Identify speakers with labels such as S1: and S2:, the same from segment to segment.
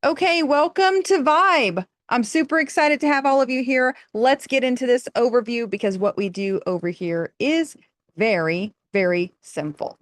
S1: Okay, welcome to Vibe. I'm super excited to have all of you here. Let's get into this overview because what we do over here is very, very simple.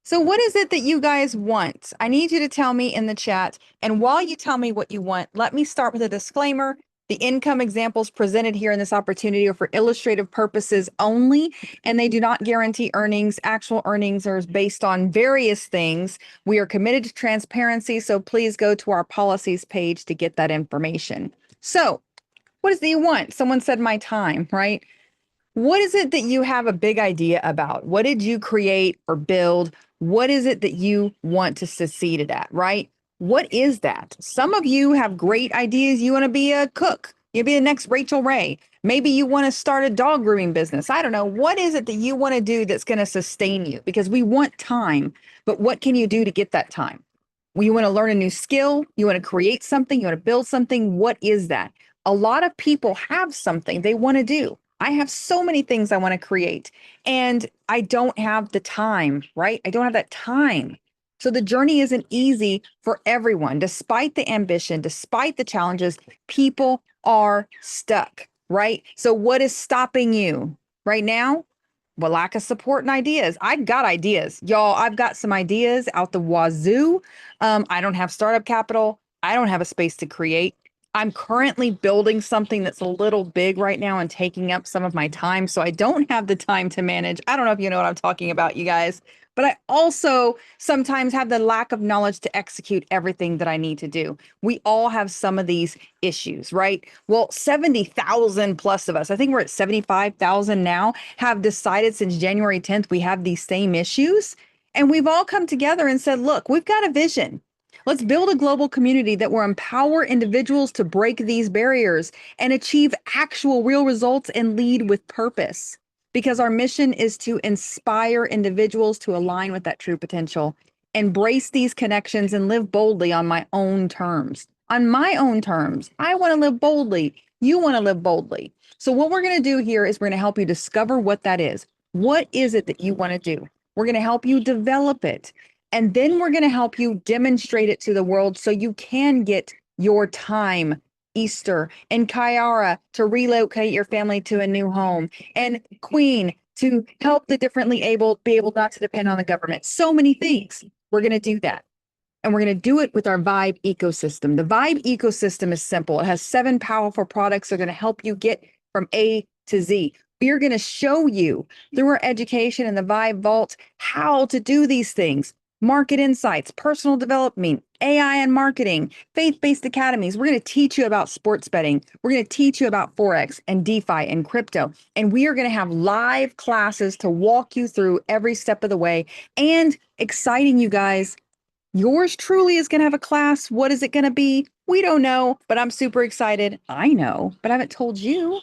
S1: So, what is it that you guys want? I need you to tell me in the chat. And while you tell me what you want, let me start with a disclaimer. The income examples presented here in this opportunity are for illustrative purposes only, and they do not guarantee earnings. Actual earnings are based on various things. We are committed to transparency, so please go to our policies page to get that information. So, what is it you want? Someone said my time, right? What is it that you have a big idea about? What did you create or build? What is it that you want to succeed at, right? What is that? Some of you have great ideas. You want to be a cook. You'll be the next Rachel Ray. Maybe you want to start a dog grooming business. I don't know. What is it that you want to do that's going to sustain you? Because we want time, but what can you do to get that time? Well, you want to learn a new skill. You want to create something. You want to build something. What is that? A lot of people have something they want to do. I have so many things I want to create, and I don't have the time, right? I don't have that time. So the journey isn't easy for everyone. Despite the ambition, despite the challenges, people are stuck, right? So what is stopping you right now? Well, lack of support and ideas. I got ideas, y'all. I've got some ideas out the wazoo. I don't have startup capital. I don't have a space to create. I'm currently building something that's a little big right now and taking up some of my time. So I don't have the time to manage. I don't know if you know what I'm talking about, you guys, but I also sometimes have the lack of knowledge to execute everything that I need to do. We all have some of these issues, right? Well, 70,000 plus of us, I think we're at 75,000 now, have decided since January 10th, we have these same issues. And we've all come together and said, look, we've got a vision. Let's build a global community that will empower individuals to break these barriers and achieve actual real results and lead with purpose. Because our mission is to inspire individuals to align with that true potential, embrace these connections, and live boldly on my own terms. On my own terms, I want to live boldly. You want to live boldly. So, what we're going to do here is we're going to help you discover what that is. What is it that you want to do? We're going to help you develop it. And then we're going to help you demonstrate it to the world so you can get your time, Easter, and Kiara to relocate your family to a new home, and Queen to help the differently able be able not to depend on the government. So many things. We're going to do that. And we're going to do it with our Vibe ecosystem. The Vibe ecosystem is simple. It has 7 powerful products that are going to help you get from A to Z. We are going to show you through our education in the Vibe Vault how to do these things. Market insights, personal development, AI and marketing, faith-based academies. We're going to teach you about sports betting. We're going to teach you about Forex and DeFi and crypto. And we are going to have live classes to walk you through every step of the way. And exciting, you guys, yours truly is going to have a class. What is it going to be? We don't know, but I'm super excited. I know, but I haven't told you.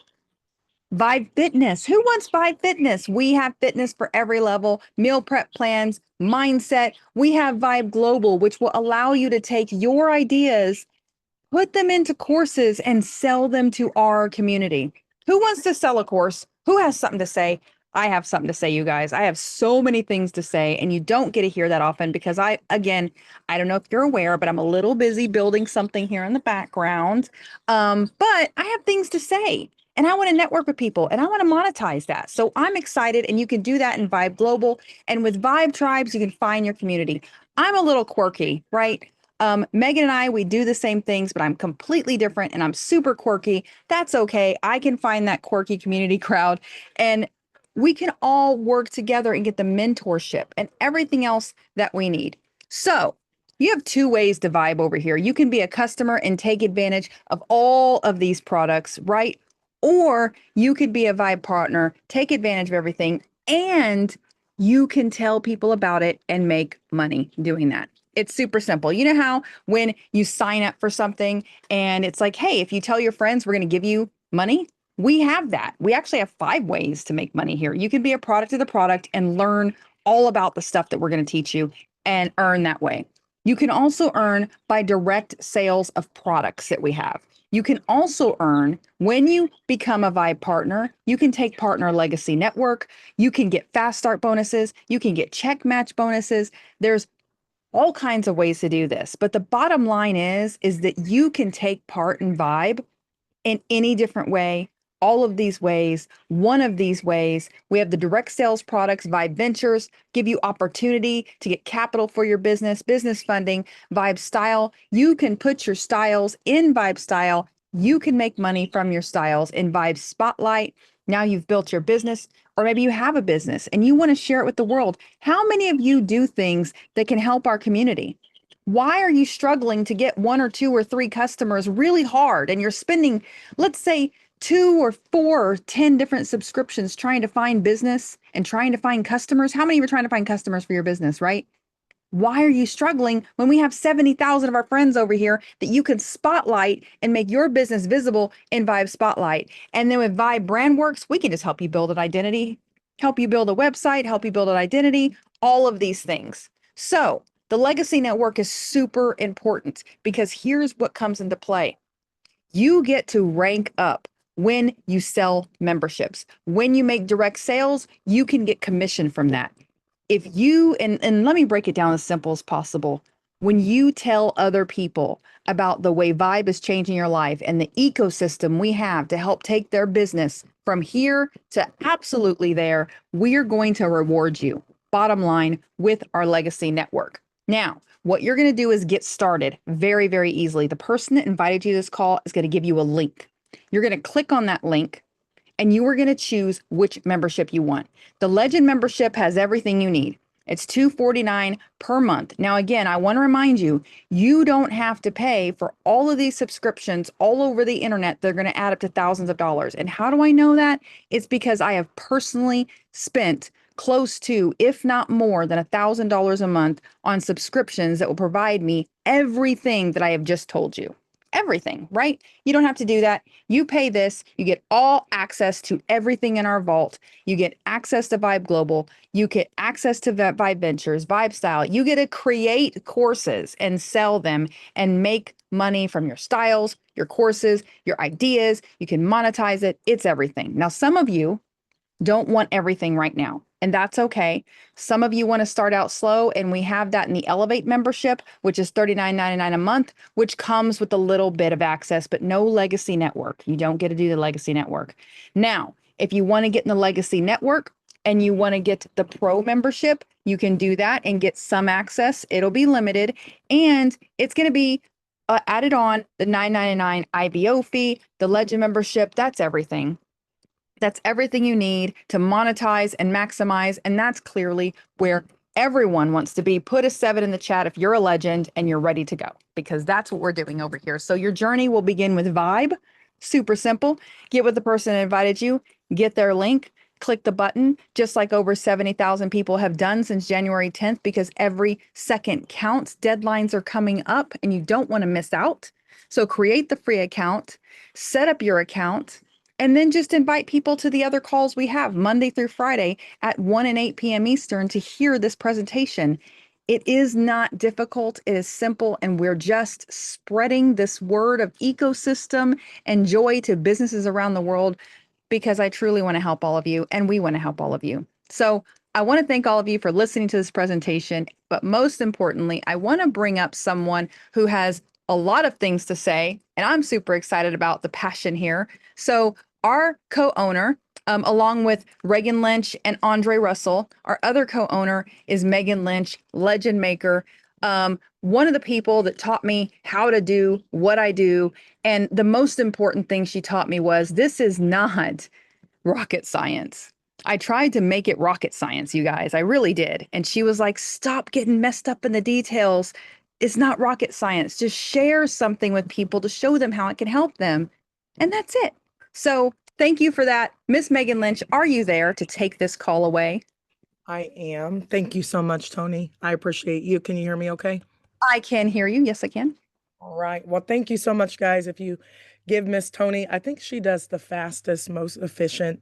S1: Vibe Fitness. Who wants Vibe Fitness? We have fitness for every level, meal prep plans, mindset. We have Vibe Global, which will allow you to take your ideas, put them into courses, and sell them to our community. Who wants to sell a course? Who has something to say? I have something to say, you guys. I have so many things to say, and you don't get to hear that often because again, I don't know if you're aware, but I'm a little busy building something here in the background. But I have things to say. And I want to network with people and I want to monetize that. So I'm excited, and you can do that in Vibe Global. And with Vibe Tribes, you can find your community. I'm a little quirky, right? Megan and I, we do the same things, but I'm completely different and I'm super quirky. That's okay. I can find that quirky community crowd, and we can all work together and get the mentorship and everything else that we need. So you have 2 ways to vibe over here. You can be a customer and take advantage of all of these products, right? Or you could be a Vibe partner, take advantage of everything, and you can tell people about it and make money doing that. It's super simple. You know how when you sign up for something and it's like, hey, if you tell your friends, we're going to give you money? We have that. We actually have 5 ways to make money here. You can be a product of the product and learn all about the stuff that we're going to teach you and earn that way. You can also earn by direct sales of products that we have. You can also earn when you become a Vibe partner. You can take Partner Legacy Network. You can get fast start bonuses. You can get check match bonuses. There's all kinds of ways to do this. But the bottom line is that you can take part in Vibe in any different way, all of these ways, one of these ways. We have the direct sales products, Vibe Ventures, give you opportunity to get capital for your business funding, Vibe Style. You can put your styles in Vibe Style. You can make money from your styles in Vibe Spotlight. Now you've built your business, or maybe you have a business and you want to share it with the world. How many of you do things that can help our community? Why are you struggling to get one or two or three customers really hard and you're spending, let's say, two or four or 10 different subscriptions trying to find business and trying to find customers? How many of you are trying to find customers for your business, right? Why are you struggling when we have 70,000 of our friends over here that you can spotlight and make your business visible in Vibe Spotlight? And then with Vibe BrandWorks, we can just help you build an identity, help you build a website, help you build an identity, all of these things. So the legacy network is super important because here's what comes into play. You get to rank up when you sell memberships. When you make direct sales, you can get commission from that. If you, and let me break it down as simple as possible. When you tell other people about the way Vibe is changing your life and the ecosystem we have to help take their business from here to absolutely there, we are going to reward you, bottom line, with our legacy network. Now, what you're going to do is get started very, very easily. The person that invited you to this call is going to give you a link. You're going to click on that link and you are going to choose which membership you want. The Legend membership has everything you need. It's $249 per month. Now, again, I want to remind you, you don't have to pay for all of these subscriptions all over the internet. They're going to add up to thousands of dollars. And how do I know that? It's because I have personally spent close to, if not more than $1,000 a month on subscriptions that will provide me everything that I have just told you. Everything, right? You don't have to do that. You pay this, you get all access to everything in our vault. You get access to Vibe Global. You get access to Vibe Ventures, Vibe Style. You get to create courses and sell them and make money from your styles, your courses, your ideas. You can monetize it. It's everything. Now, some of you don't want everything right now, and that's okay. Some of you want to start out slow, and we have that in the Elevate membership, which is $39.99 a month, which comes with a little bit of access, but no legacy network. You don't get to do the legacy network. Now, if you want to get in the legacy network and you want to get the pro membership, you can do that and get some access. It'll be limited, and it's going to be added on the $9.99 IBO fee, the Legend membership. That's everything. That's everything you need to monetize and maximize. And that's clearly where everyone wants to be. Put a 7 in the chat if you're a legend and you're ready to go, because that's what we're doing over here. So your journey will begin with Vibe. Super simple. Get with the person that invited you, get their link, click the button, just like over 70,000 people have done since January 10th, because every second counts. Deadlines are coming up and you don't want to miss out. So create the free account, set up your account, and then just invite people to the other calls we have Monday through Friday at 1 and 8 p.m. Eastern to hear this presentation. It is not difficult. It is simple. And we're just spreading this word of ecosystem and joy to businesses around the world, because I truly want to help all of you and we want to help all of you. So I want to thank all of you for listening to this presentation. But most importantly, I want to bring up someone who has a lot of things to say, and I'm super excited about the passion here. So our co-owner, along with Reagan Lynch and Andre Russell, our other co-owner is Megan Lynch, legend maker. One of the people that taught me how to do what I do. And the most important thing she taught me was, this is not rocket science. I tried to make it rocket science, you guys. I really did. And she was like, stop getting messed up in the details. It's not rocket science. Just share something with people to show them how it can help them. And that's it. So thank you for that. Miss Megan Lynch, are you there to take this call away?
S2: I am. Thank you so much, Tony. I appreciate you. Can you hear me okay?
S1: I can hear you. Yes, I can.
S2: All right. Well, thank you so much, guys. If you give Miss Tony, I think she does the fastest, most efficient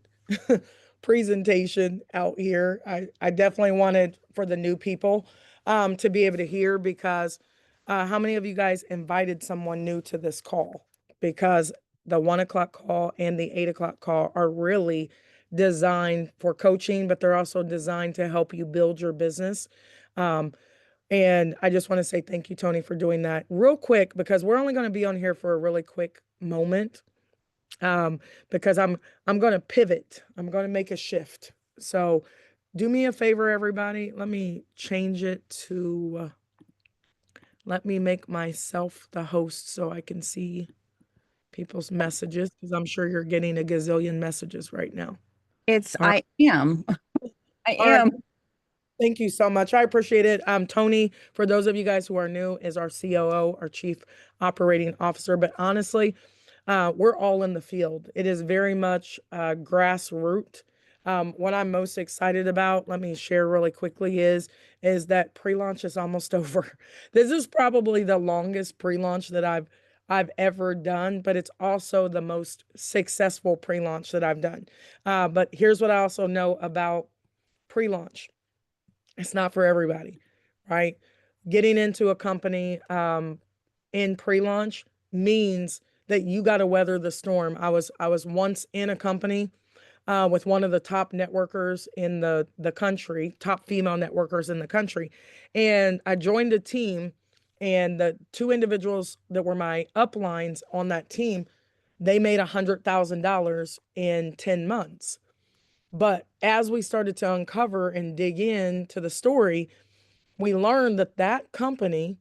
S2: presentation out here. I definitely wanted for the new people to be able to hear, because how many of you guys invited someone new to this call? Because the 1 o'clock call and the 8 o'clock call are really designed for coaching, but they're also designed to help you build your business. And I just want to say thank you, Tony, for doing that real quick, because we're only going to be on here for a really quick moment. Because I'm going to pivot. I'm going to make a shift. So do me a favor, everybody. Let me change it to, let me make myself the host so I can see people's messages, because I'm sure you're getting a gazillion messages right now.
S1: It's,
S2: All right.
S1: I am. I
S2: All right.
S1: am.
S2: Thank you so much. I appreciate it. Tony, for those of you guys who are new, is our COO, our Chief Operating Officer. But honestly, we're all in the field. It is very much grassroots. What I'm most excited about, let me share really quickly, is that pre-launch is almost over. This is probably the longest pre-launch that I've ever done, but it's also the most successful pre-launch that I've done. But here's what I also know about pre-launch. It's not for everybody, right? Getting into a company in pre-launch means that you got to weather the storm. I was once in a company with one of the top networkers in the country, top female networkers in the country, and I joined a team, and the two individuals that were my uplines on that team, they made $100,000 in 10 months. But as we started to uncover and dig into the story, we learned that that company,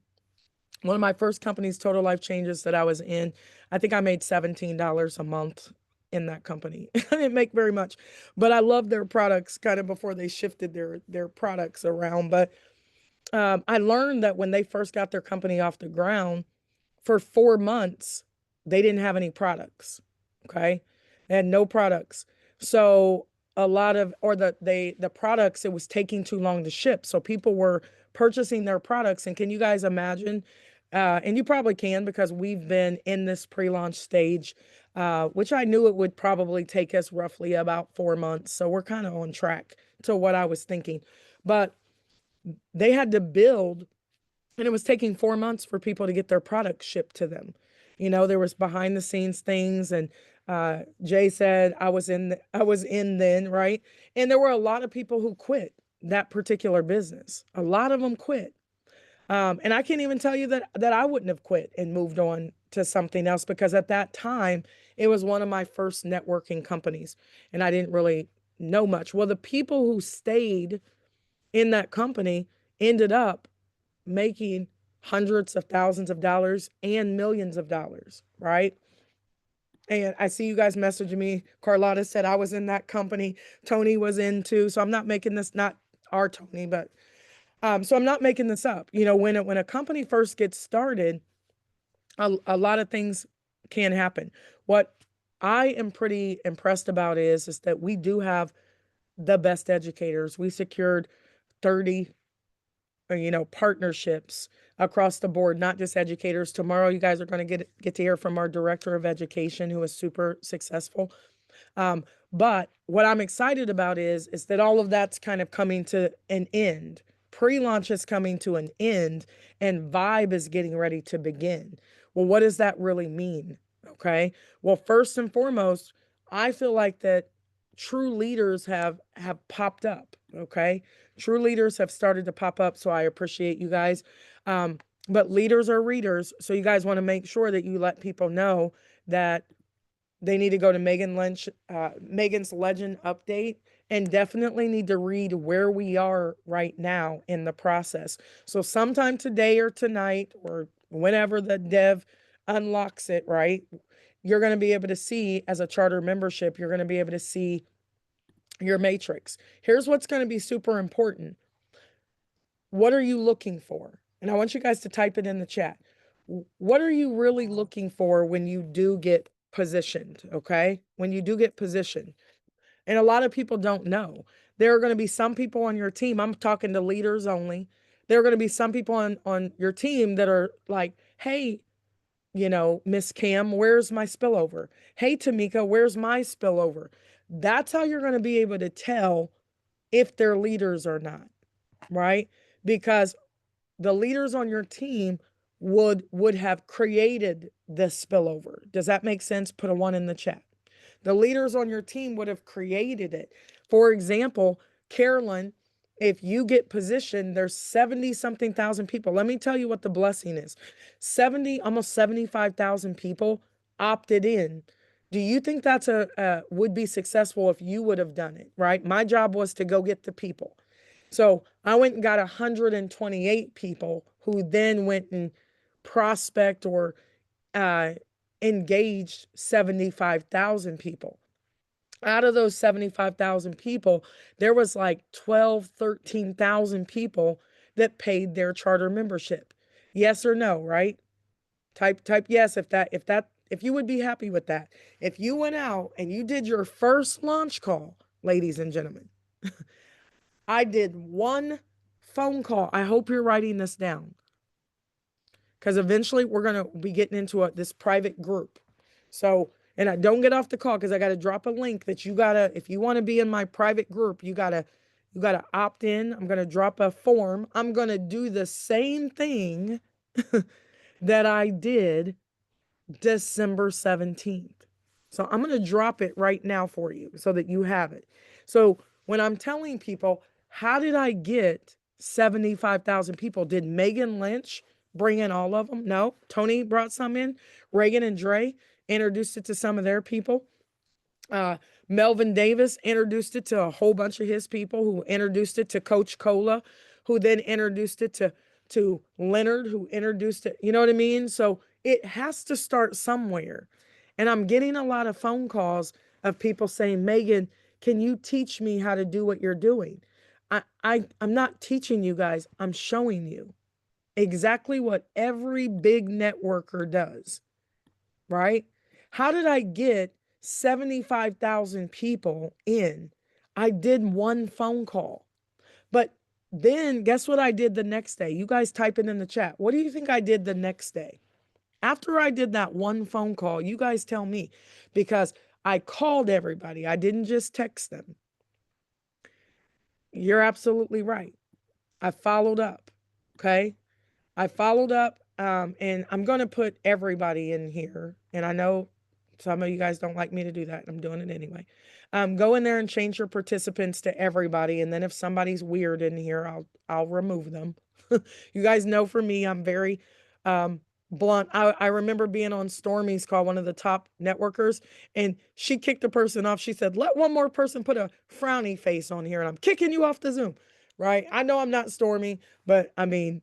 S2: one of my first companies, Total Life Changes, that I was in, I think I made $17 a month in that company. I didn't make very much, but I loved their products kind of before they shifted their products around. But I learned that when they first got their company off the ground, for 4 months, they didn't have any products. Okay. They had no products. So a lot of, or the products, it was taking too long to ship. So people were purchasing their products. And can you guys imagine? And you probably can, because we've been in this pre-launch stage, which I knew it would probably take us roughly about 4 months. So we're kind of on track to what I was thinking. But they had to build, and it was taking 4 months for people to get their products shipped to them. There was behind the scenes things, and Jay said I was in then, right? And there were a lot of people who quit that particular business. A lot of them quit. And I can't even tell you that I wouldn't have quit and moved on to something else, because at that time it was one of my first networking companies and I didn't really know much. Well, the people who stayed in that company ended up making hundreds of thousands of dollars and millions of dollars, right? And I see you guys messaging me. Carlotta said I was in that company. Tony was in too. So I'm not making this, not our Tony, but so I'm not making this up. When a company first gets started, a lot of things can happen. What I am pretty impressed about is that we do have the best educators. We secured 30 partnerships across the board, not just educators. Tomorrow, you guys are going to get to hear from our director of education, who is super successful. But what I'm excited about is that all of that's kind of coming to an end. Pre-launch is coming to an end, and VYB is getting ready to begin. Well, what does that really mean? Okay. Well, first and foremost, I feel like that true leaders have popped up. Okay. True leaders have started to pop up. So I appreciate you guys. But leaders are readers. So you guys want to make sure that you let people know that they need to go to Lynch, Megan's Legend update, and definitely need to read where we are right now in the process. So sometime today or tonight, or whenever the dev unlocks it, right, you're going to be able to see, as a charter membership, you're going to be able to see your matrix. Here's what's going to be super important. What are you looking for? And I want you guys to type it in the chat. What are you really looking for when you do get positioned? Okay. When you do get positioned. And a lot of people don't know. There are going to be some people on your team. I'm talking to leaders only. There are going to be some people on your team that are like, hey, Miss Cam, where's my spillover? Hey, Tamika, where's my spillover? That's how you're going to be able to tell if they're leaders or not, right? Because the leaders on your team would have created this spillover. Does that make sense? Put a 1 in the chat. The leaders on your team would have created it. For example, Carolyn if you get positioned, there's 70 something thousand people. Let me tell you what the blessing is. 70, almost 75,000 people opted in. Do you think that's would be successful if you would have done it, right? My job was to go get the people. So I went and got 128 people who then went and prospect or uh, engaged 75,000 people. Out of those 75,000 people, there was like 12, 13,000 people that paid their charter membership. Yes or no, right? Type yes if you would be happy with that. If you went out and you did your first launch call, ladies and gentlemen, I did one phone call. I hope you're writing this down because eventually we're going to be getting into this private group. So, and I don't get off the call because I got to drop a link that you got to, if you want to be in my private group, you got to opt in. I'm going to drop a form. I'm going to do the same thing that I did December 17th. So I'm going to drop it right now for you so that you have it. So when I'm telling people, how did I get 75,000 people? Did Megan Lynch bring in all of them? No. Tony brought some in. Reagan and Dre introduced it to some of their people. Melvin Davis introduced it to a whole bunch of his people, who introduced it to Coach Cola, who then introduced it to Leonard, who introduced it. You know what I mean? So it has to start somewhere. And I'm getting a lot of phone calls of people saying, Megan, can you teach me how to do what you're doing? I'm not teaching you guys. I'm showing you exactly what every big networker does, right? How did I get 75,000 people in? I did one phone call. But then guess what I did the next day? You guys type it in the chat. What do you think I did the next day? After I did that one phone call, you guys tell me, because I called everybody. I didn't just text them. You're absolutely right. I followed up. Okay. I followed up, and I'm going to put everybody in here. And I know some of you guys don't like me to do that. I'm doing it anyway. Go in there and change your participants to everybody. And then if somebody's weird in here, I'll remove them. You guys know for me, I'm very blunt. I remember being on Stormy's call, one of the top networkers, and she kicked a person off. She said, let one more person put a frowny face on here and I'm kicking you off the Zoom, right? I know I'm not Stormy, but I mean,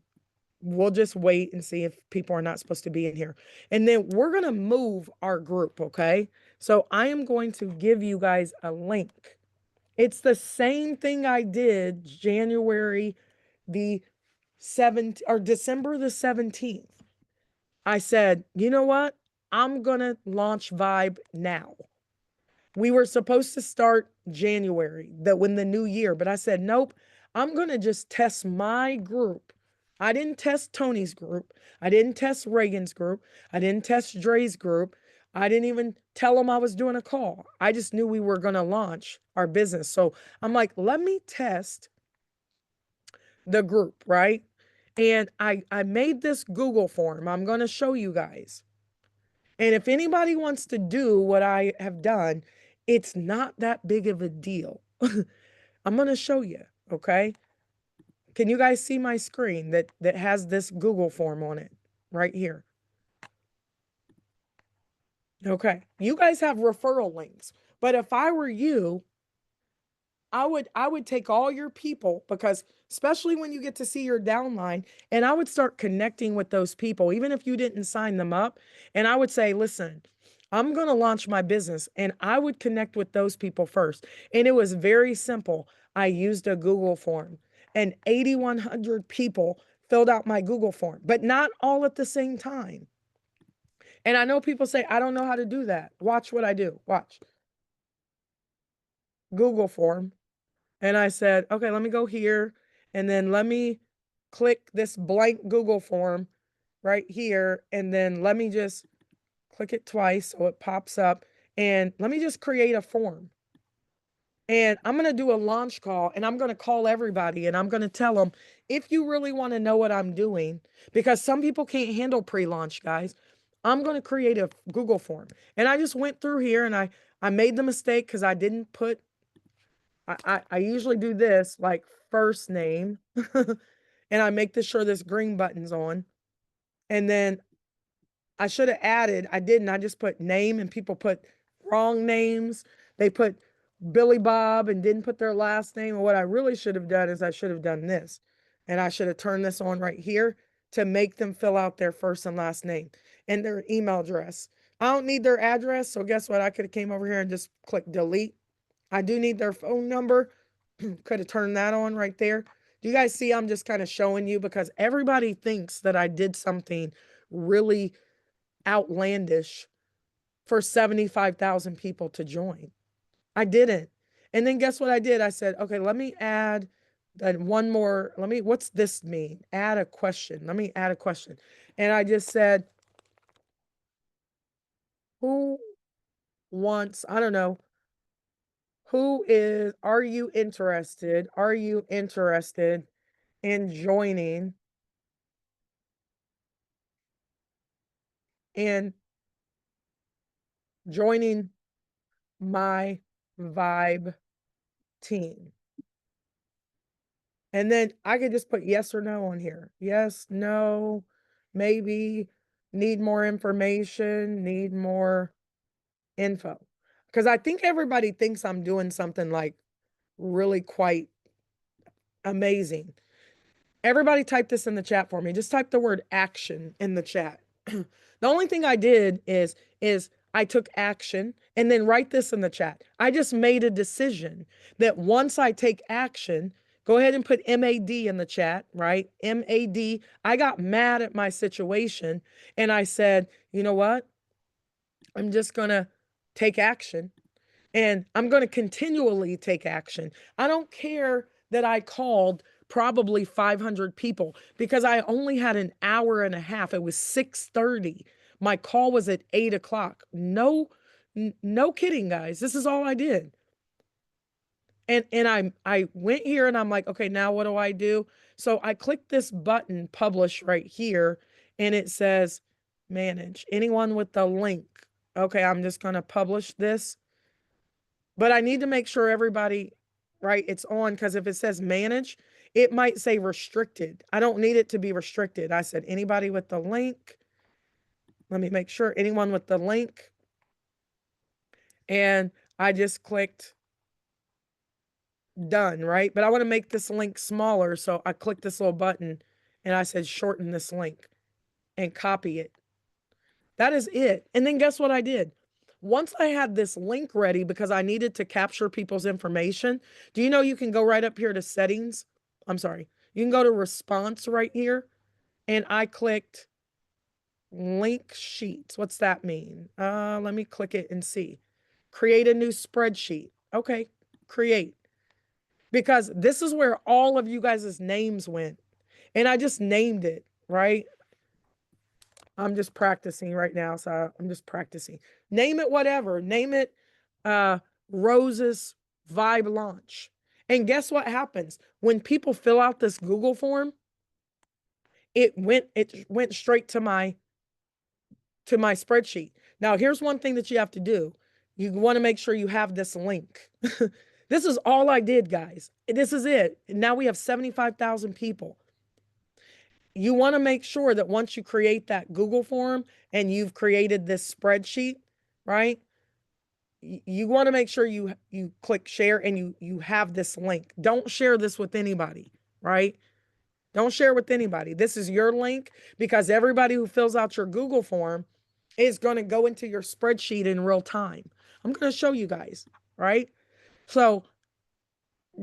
S2: we'll just wait and see if people are not supposed to be in here. And then we're going to move our group, okay? So I am going to give you guys a link. It's the same thing I did January the 7th or December the 17th. I said, you know what? I'm going to launch VYB now. We were supposed to start January, when the new year, but I said, nope, I'm going to just test my group. I didn't test Tony's group. I didn't test Reagan's group. I didn't test Dre's group. I didn't even tell them I was doing a call. I just knew we were going to launch our business. So I'm like, let me test the group, right? And I made this Google form. I'm going to show you guys. And if anybody wants to do what I have done, it's not that big of a deal. I'm going to show you, okay? Can you guys see my screen that has this Google form on it right here? Okay. You guys have referral links. But if I were you, I would take all your people, because especially when you get to see your downline, and I would start connecting with those people, even if you didn't sign them up. And I would say, listen, I'm going to launch my business, and I would connect with those people first. And it was very simple. I used a Google form, and 8,100 people filled out my Google form, but not all at the same time. And I know people say, I don't know how to do that. Watch what I do. Watch. Google form. And I said, okay, let me go here, and then let me click this blank Google form right here. And then let me just click it twice so it pops up. And let me just create a form. And I'm going to do a launch call, and I'm going to call everybody, and I'm going to tell them, if you really want to know what I'm doing, because some people can't handle pre-launch, guys, I'm going to create a Google form. And I just went through here, and I made the mistake because I didn't put, I usually do this, like first name and I make sure this green button's on. And then I should have added, I didn't, I just put name and people put wrong names. They put Billy Bob and didn't put their last name. And what I really should have done is I should have done this. And I should have turned this on right here to make them fill out their first and last name and their email address. I don't need their address. So guess what? I could have came over here and just clicked delete. I do need their phone number. Could have turned that on right there. Do you guys see? I'm just kind of showing you because everybody thinks that I did something really outlandish for 75,000 people to join. I didn't. And then guess what I did? I said, okay, let me add that one more. What's this mean? Add a question. Let me add a question. And I just said, who wants, I don't know, are you interested? Are you interested in joining and joining my Vibe team? And then I could just put yes or no on here. Yes, no, maybe, need more information, need more info. Because I think everybody thinks I'm doing something like really quite amazing. Everybody type this in the chat for me. Just type the word action in the chat. The only thing I did is I took action and then write this in the chat. I just made a decision that once I take action, go ahead and put MAD in the chat, right? MAD. I got mad at my situation and I said, you know what? I'm just going to take action and I'm going to continually take action. I don't care that I called probably 500 people because I only had an hour and a half. It was 6:30. My call was at 8 o'clock. No, no kidding, guys. This is all I did. And I went here and I'm like, okay, now what do I do? So I clicked this button, publish right here, and it says manage. Anyone with the link. Okay, I'm just going to publish this. But I need to make sure everybody, right, it's on because if it says manage, it might say restricted. I don't need it to be restricted. I said anybody with the link. Let me make sure anyone with the link. And I just clicked done, right? But I want to make this link smaller. So I clicked this little button and I said shorten this link and copy it. That is it. And then guess what I did? Once I had this link ready because I needed to capture people's information, do you know you can go right up here to settings? I'm sorry. You can go to response right here. And I clicked link sheets. What's that mean? Let me click it and see. Create a new spreadsheet. Okay, create. Because this is where all of you guys' names went. And I just named it, right? I'm just practicing right now, so I'm just practicing. Name it whatever. Name it Rose's Vibe Launch. And guess what happens? When people fill out this Google form, it went straight to my spreadsheet. Now, here's one thing that you have to do. You want to make sure you have this link. This is all I did, guys. This is it. Now we have 75,000 people. You want to make sure that once you create that Google form and you've created this spreadsheet, right? You want to make sure you click share and you have this link. Don't share this with anybody, right? Don't share with anybody. This is your link because everybody who fills out your Google form is going to go into your spreadsheet in real time. I'm going to show you guys, right? So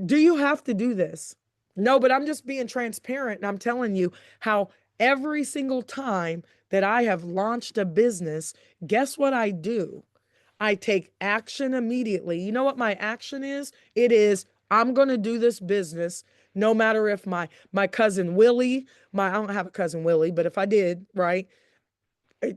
S2: do you have to do this? No, but I'm just being transparent and I'm telling you how every single time that I have launched a business, guess what I do? I take action immediately. You know what my action is? It is I'm going to do this business no matter if my cousin Willie, I don't have a cousin Willie, but if I did, right?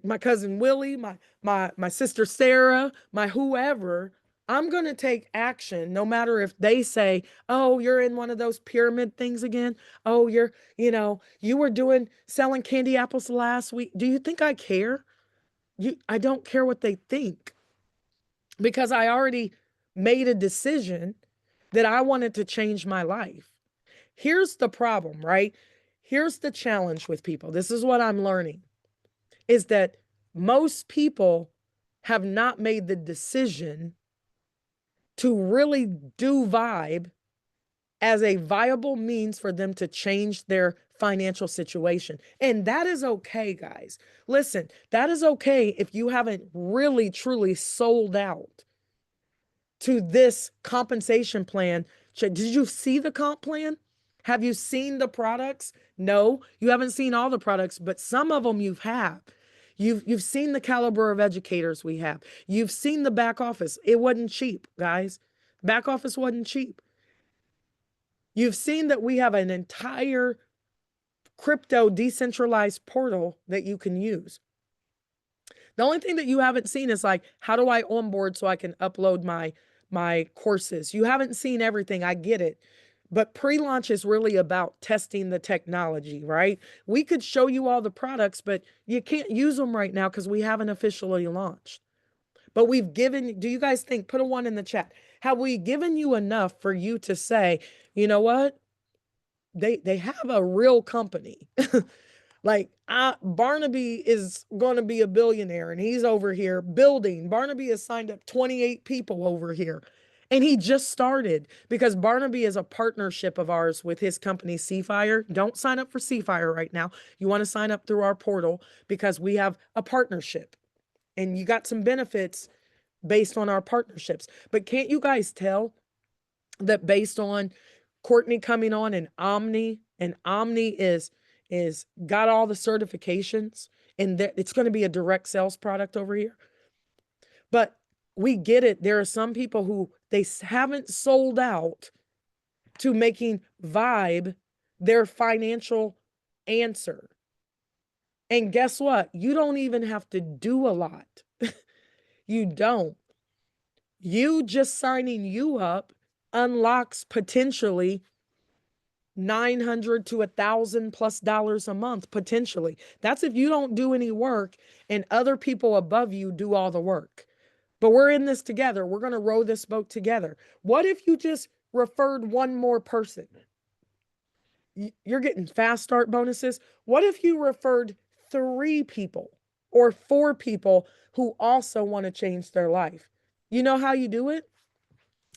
S2: My cousin Willie, my sister Sarah, my whoever, I'm going to take action no matter if they say, "Oh, you're in one of those pyramid things again. Oh, you were selling candy apples last week." Do you think I care? I don't care what they think because I already made a decision that I wanted to change my life. Here's the problem, right? Here's the challenge with people. This is what I'm learning is that most people have not made the decision to really do Vibe as a viable means for them to change their financial situation. And that is okay, guys. Listen, that is okay if you haven't really truly sold out to this compensation plan. Did you see the comp plan? Have you seen the products? No, you haven't seen all the products, but some of them you've had. You've seen the caliber of educators we have. You've seen the back office. It wasn't cheap, guys. Back office wasn't cheap. You've seen that we have an entire crypto decentralized portal that you can use. The only thing that you haven't seen is like, how do I onboard so I can upload my courses? You haven't seen everything. I get it. But pre-launch is really about testing the technology, right? We could show you all the products, but you can't use them right now because we haven't officially launched. But we've given, do you guys think, put a 1 in the chat. Have we given you enough for you to say, you know what? They have a real company. Like Barnaby is going to be a billionaire and he's over here building. Barnaby has signed up 28 people over here. And he just started because Barnaby is a partnership of ours with his company, Seafire. Don't sign up for Seafire right now. You want to sign up through our portal because we have a partnership and you got some benefits based on our partnerships. But can't you guys tell that based on Courtney coming on and Omni is got all the certifications and that it's going to be a direct sales product over here. But we get it. There are some people who they haven't sold out to making Vibe their financial answer. And guess what? You don't even have to do a lot. You don't. You just signing you up unlocks potentially $900 to $1,000+ a month, potentially. That's if you don't do any work and other people above you do all the work. But we're in this together. We're going to row this boat together. What if you just referred one more person? You're getting fast start bonuses. What if you referred 3 people or 4 people who also want to change their life? You know how you do it?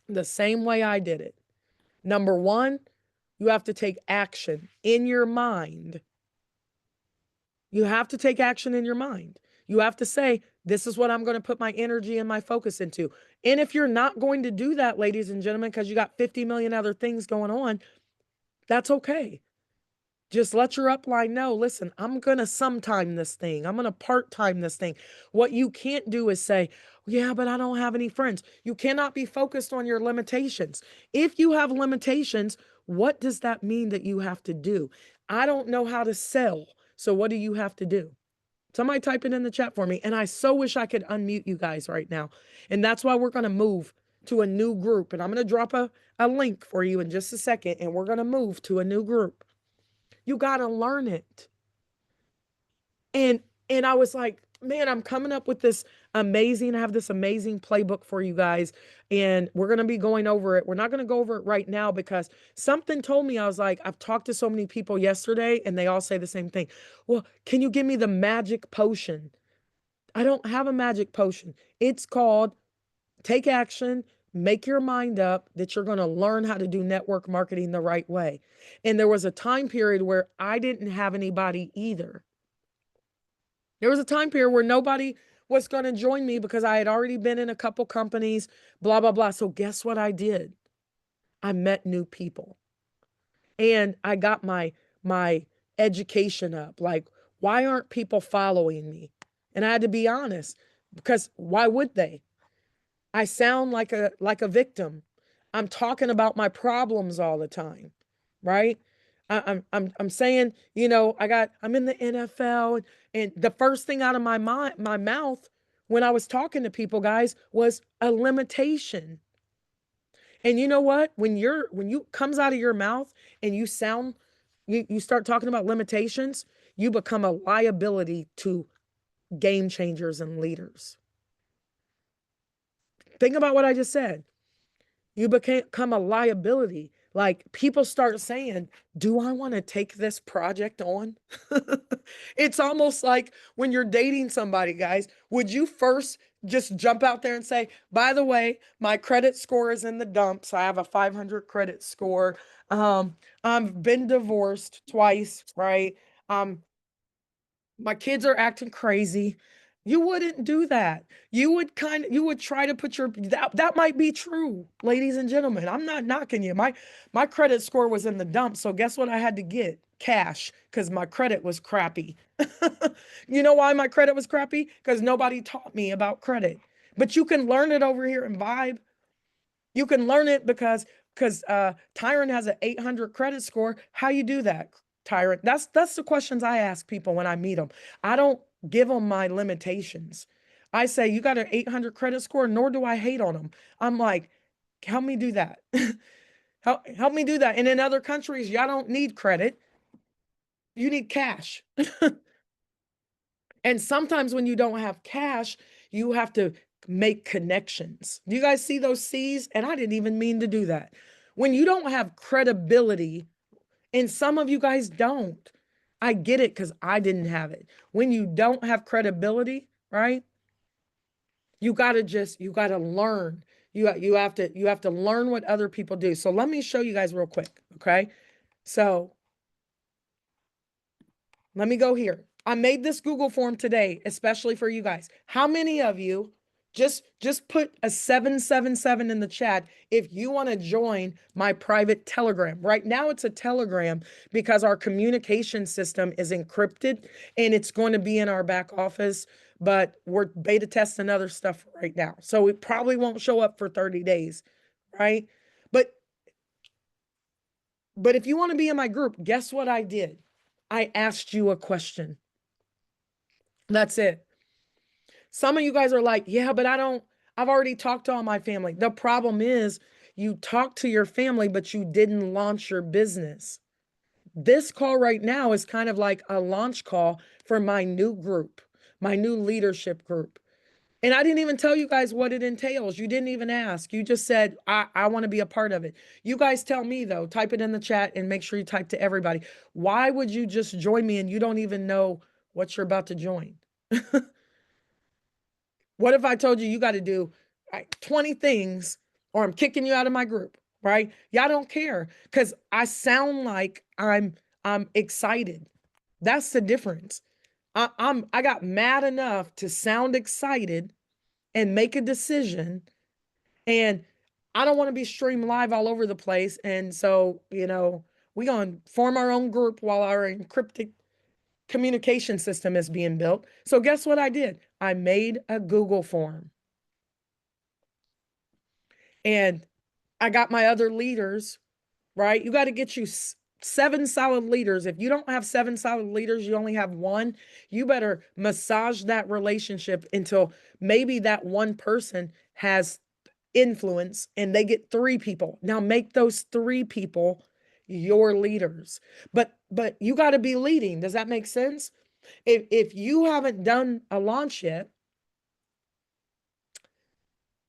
S2: The same way I did it. Number 1, you have to take action in your mind. You have to take action in your mind. You have to say, this is what I'm going to put my energy and my focus into. And if you're not going to do that, ladies and gentlemen, because you got 50 million other things going on, that's okay. Just let your upline know, listen, I'm going to sometime this thing. I'm going to part-time this thing. What you can't do is say, yeah, but I don't have any friends. You cannot be focused on your limitations. If you have limitations, what does that mean that you have to do? I don't know how to sell. So what do you have to do? Somebody type it in the chat for me. And I so wish I could unmute you guys right now. And that's why we're going to move to a new group. And I'm going to drop a link for you in just a second. And we're going to move to a new group. You got to learn it. And I was like, man, I'm coming up with this I have this amazing playbook for you guys. And we're going to be going over it. We're not going to go over it right now because something told me, I was like, I've talked to so many people yesterday and they all say the same thing. Well, can you give me the magic potion? I don't have a magic potion. It's called take action, make your mind up that you're going to learn how to do network marketing the right way. And there was a time period where I didn't have anybody either. There was a time period where nobody was going to join me because I had already been in a couple companies, blah, blah, blah. So guess what I did? I met new people and I got my education up. Like, why aren't people following me? And I had to be honest because why would they? I sound like a victim. I'm talking about my problems all the time, right? I'm saying, you know, I'm in the NFL and the first thing out of my mouth when I was talking to people, guys, was a limitation. And you know what? When you comes out of your mouth and you start talking about limitations, you become a liability to game changers and leaders. Think about what I just said. You become a liability. like people start saying, do I want to take this project on? It's almost like when you're dating somebody, guys, would you first just jump out there and say, by the way, my credit score is in the dumps. I have a 500 credit score. I've been divorced twice, right? Um, my kids are acting crazy. You wouldn't do that. You would try to put that might be true, ladies and gentlemen. I'm not knocking you. My credit score was in the dumps, so guess what I had to get? Cash, because my credit was crappy. You know why my credit was crappy? Because nobody taught me about credit. But you can learn it over here in Vibe. You can learn it because Tyrant has an 800 credit score. How you do that, Tyrant? That's the questions I ask people when I meet them. I don't give them my limitations. I say, you got an 800 credit score, nor do I hate on them. I'm like, help me do that. Help me do that. And in other countries, y'all don't need credit. You need cash. And sometimes when you don't have cash, you have to make connections. Do you guys see those C's? And I didn't even mean to do that. When you don't have credibility, and some of you guys don't, I get it because I didn't have it. When you don't have credibility, right? You gotta learn. You have to learn what other people do. So let me show you guys real quick. Okay. So let me go here. I made this Google form today, especially for you guys. How many of you just put a 777 in the chat if you want to join my private Telegram? Right now it's a Telegram because our communication system is encrypted and it's going to be in our back office, but we're beta testing other stuff right now. So it probably won't show up for 30 days, right? But if you want to be in my group, guess what I did? I asked you a question. That's it. Some of you guys are like, yeah, but I've already talked to all my family. The problem is you talked to your family, but you didn't launch your business. This call right now is kind of like a launch call for my new group, my new leadership group. And I didn't even tell you guys what it entails. You didn't even ask. You just said, I want to be a part of it. You guys tell me though, type it in the chat and make sure you type to everybody. Why would you just join me and you don't even know what you're about to join? What if I told you you got to do 20 things or I'm kicking you out of my group, right? Y'all don't care because I sound like I'm excited. That's the difference. I got mad enough to sound excited and make a decision, and I don't want to be streamed live all over the place. And so, we're going to form our own group while our encrypted communication system is being built. So guess what I did? I made a Google form. And I got my other leaders, right? You got to get you 7 solid leaders. If you don't have 7 solid leaders, you only have one, you better massage that relationship until maybe that one person has influence and they get 3 people. Now make those 3 people your leaders. But you got to be leading. Does that make sense? If you haven't done a launch yet,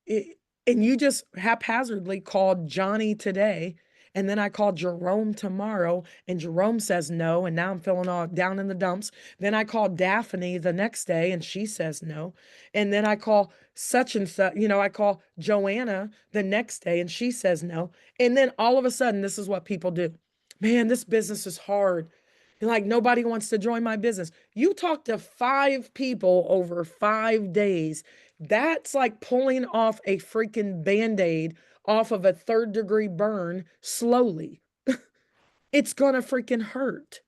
S2: and you just haphazardly called Johnny today, and then I called Jerome tomorrow, and Jerome says no, and now I'm feeling all down in the dumps. Then I called Daphne the next day, and she says no. And then I call such and such, I call Joanna the next day, and she says no. And then all of a sudden, this is what people do. Man, this business is hard. Like nobody wants to join my business. You talk to 5 people over 5 days. That's like pulling off a freaking Band-Aid off of a 3rd-degree burn slowly. It's gonna freaking hurt.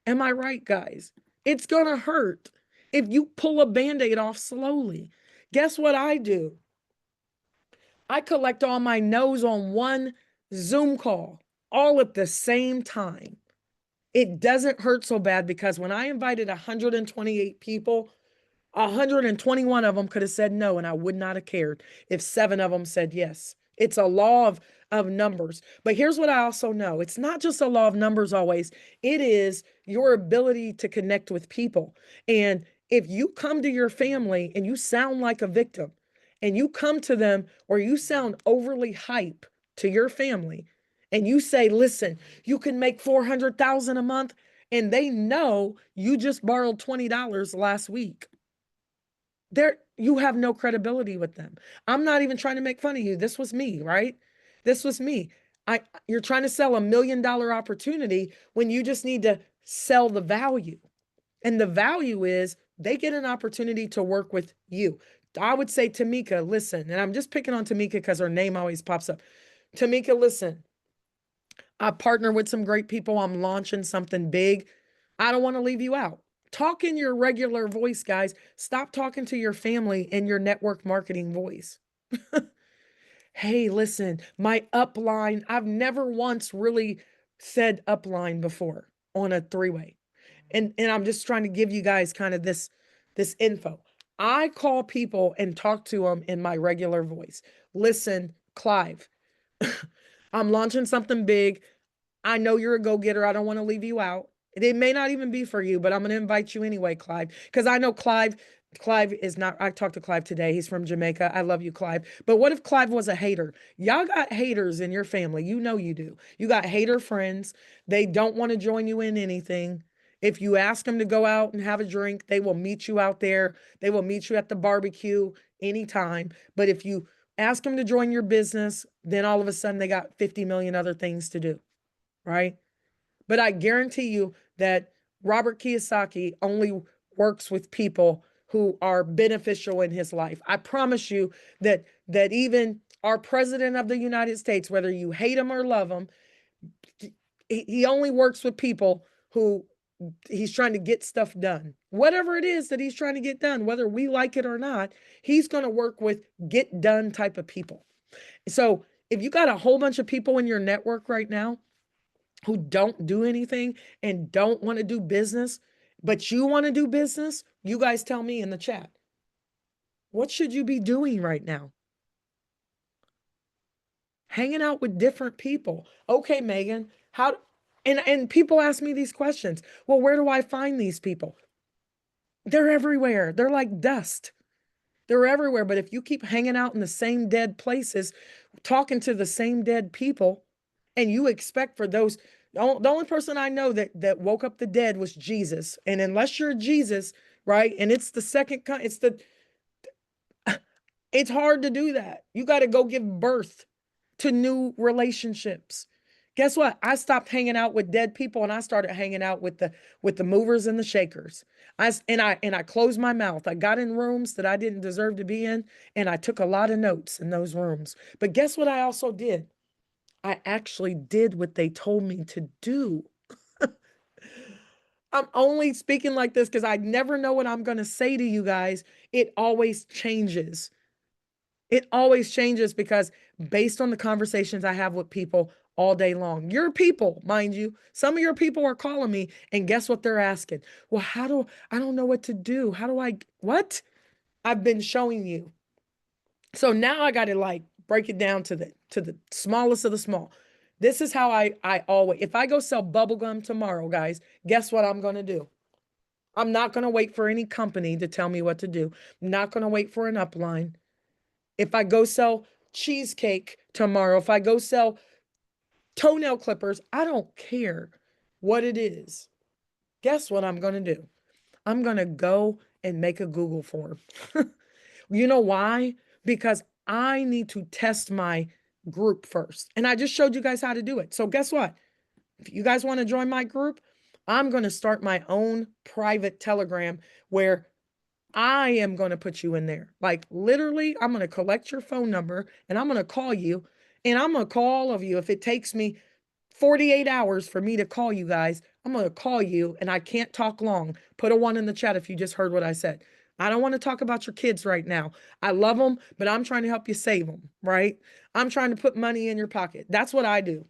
S2: Am I right, guys? It's gonna hurt if you pull a Band-Aid off slowly. Guess what I do? I collect all my no's on one Zoom call, all at the same time. It doesn't hurt so bad because when I invited 128 people, 121 of them could have said no, and I would not have cared if 7 of them said yes. It's a law of numbers. But here's what I also know. It's not just a law of numbers always. It is your ability to connect with people. And if you come to your family and you sound like a victim, and you come to them or you sound overly hype to your family, and you say, listen, you can make 400,000 a month, and they know you just borrowed $20 last week, you have no credibility with them. I'm not even trying to make fun of you. This was me, right? This was me. You're trying to sell $1 million opportunity when you just need to sell the value. And the value is they get an opportunity to work with you. I would say, Tamika, listen, and I'm just picking on Tamika because her name always pops up. Tamika, listen, I partner with some great people. I'm launching something big. I don't want to leave you out. Talk in your regular voice, guys. Stop talking to your family in your network marketing voice. Hey, listen, my upline, I've never once really said upline before on a three-way. And I'm just trying to give you guys kind of this info. I call people and talk to them in my regular voice. Listen, Clive, I'm launching something big. I know you're a go-getter. I don't want to leave you out. It may not even be for you, but I'm going to invite you anyway, Clive, because I know Clive is not, I talked to Clive today. He's from Jamaica. I love you, Clive. But what if Clive was a hater? Y'all got haters in your family. You know you do. You got hater friends. They don't want to join you in anything. If you ask them to go out and have a drink, they will meet you out there. They will meet you at the barbecue anytime. But if you ask them to join your business, then all of a sudden they got 50 million other things to do, right? But I guarantee you that Robert Kiyosaki only works with people who are beneficial in his life. I promise you that even our president of the United States, whether you hate him or love him, he only works with people who he's trying to get stuff done. Whatever it is that he's trying to get done, whether we like it or not, he's going to work with get done type of people. So if you got a whole bunch of people in your network right now who don't do anything and don't want to do business, but you want to do business, you guys tell me in the chat. What should you be doing right now? Hanging out with different people. Okay, Megan, how and people ask me these questions. Well, where do I find these people? They're everywhere. They're like dust. They're everywhere. But if you keep hanging out in the same dead places, talking to the same dead people, and you expect for those, the only person I know that woke up the dead was Jesus. And unless you're Jesus, right? And it's the second, it's hard to do that. You got to go give birth to new relationships. Guess what? I stopped hanging out with dead people and I started hanging out with the movers and the shakers. I closed my mouth. I got in rooms that I didn't deserve to be in, and I took a lot of notes in those rooms. But guess what I also did? I actually did what they told me to do. I'm only speaking like this because I never know what I'm going to say to you guys. It always changes. It always changes because based on the conversations I have with people all day long, your people, mind you, some of your people are calling me, and guess what they're asking? Well, I don't know what to do. How do what? I've been showing you. So now I got to like break it down to the smallest of the small. This is how I always, if I go sell bubble gum tomorrow, guys, guess what I'm going to do? I'm not going to wait for any company to tell me what to do. I'm not going to wait for an upline. If I go sell cheesecake tomorrow, if I go sell toenail clippers, I don't care what it is. Guess what I'm going to do? I'm going to go and make a Google form. You know why? Because I need to test my group first. And I just showed you guys how to do it. So guess what? If you guys want to join my group, I'm going to start my own private Telegram where I am going to put you in there. Like literally, I'm going to collect your phone number and I'm going to call you, and I'm going to call all of you. If it takes me 48 hours for me to call you guys, I'm going to call you, and I can't talk long. Put a 1 in the chat if you just heard what I said. I don't want to talk about your kids right now. I love them, but I'm trying to help you save them, right? I'm trying to put money in your pocket. That's what I do.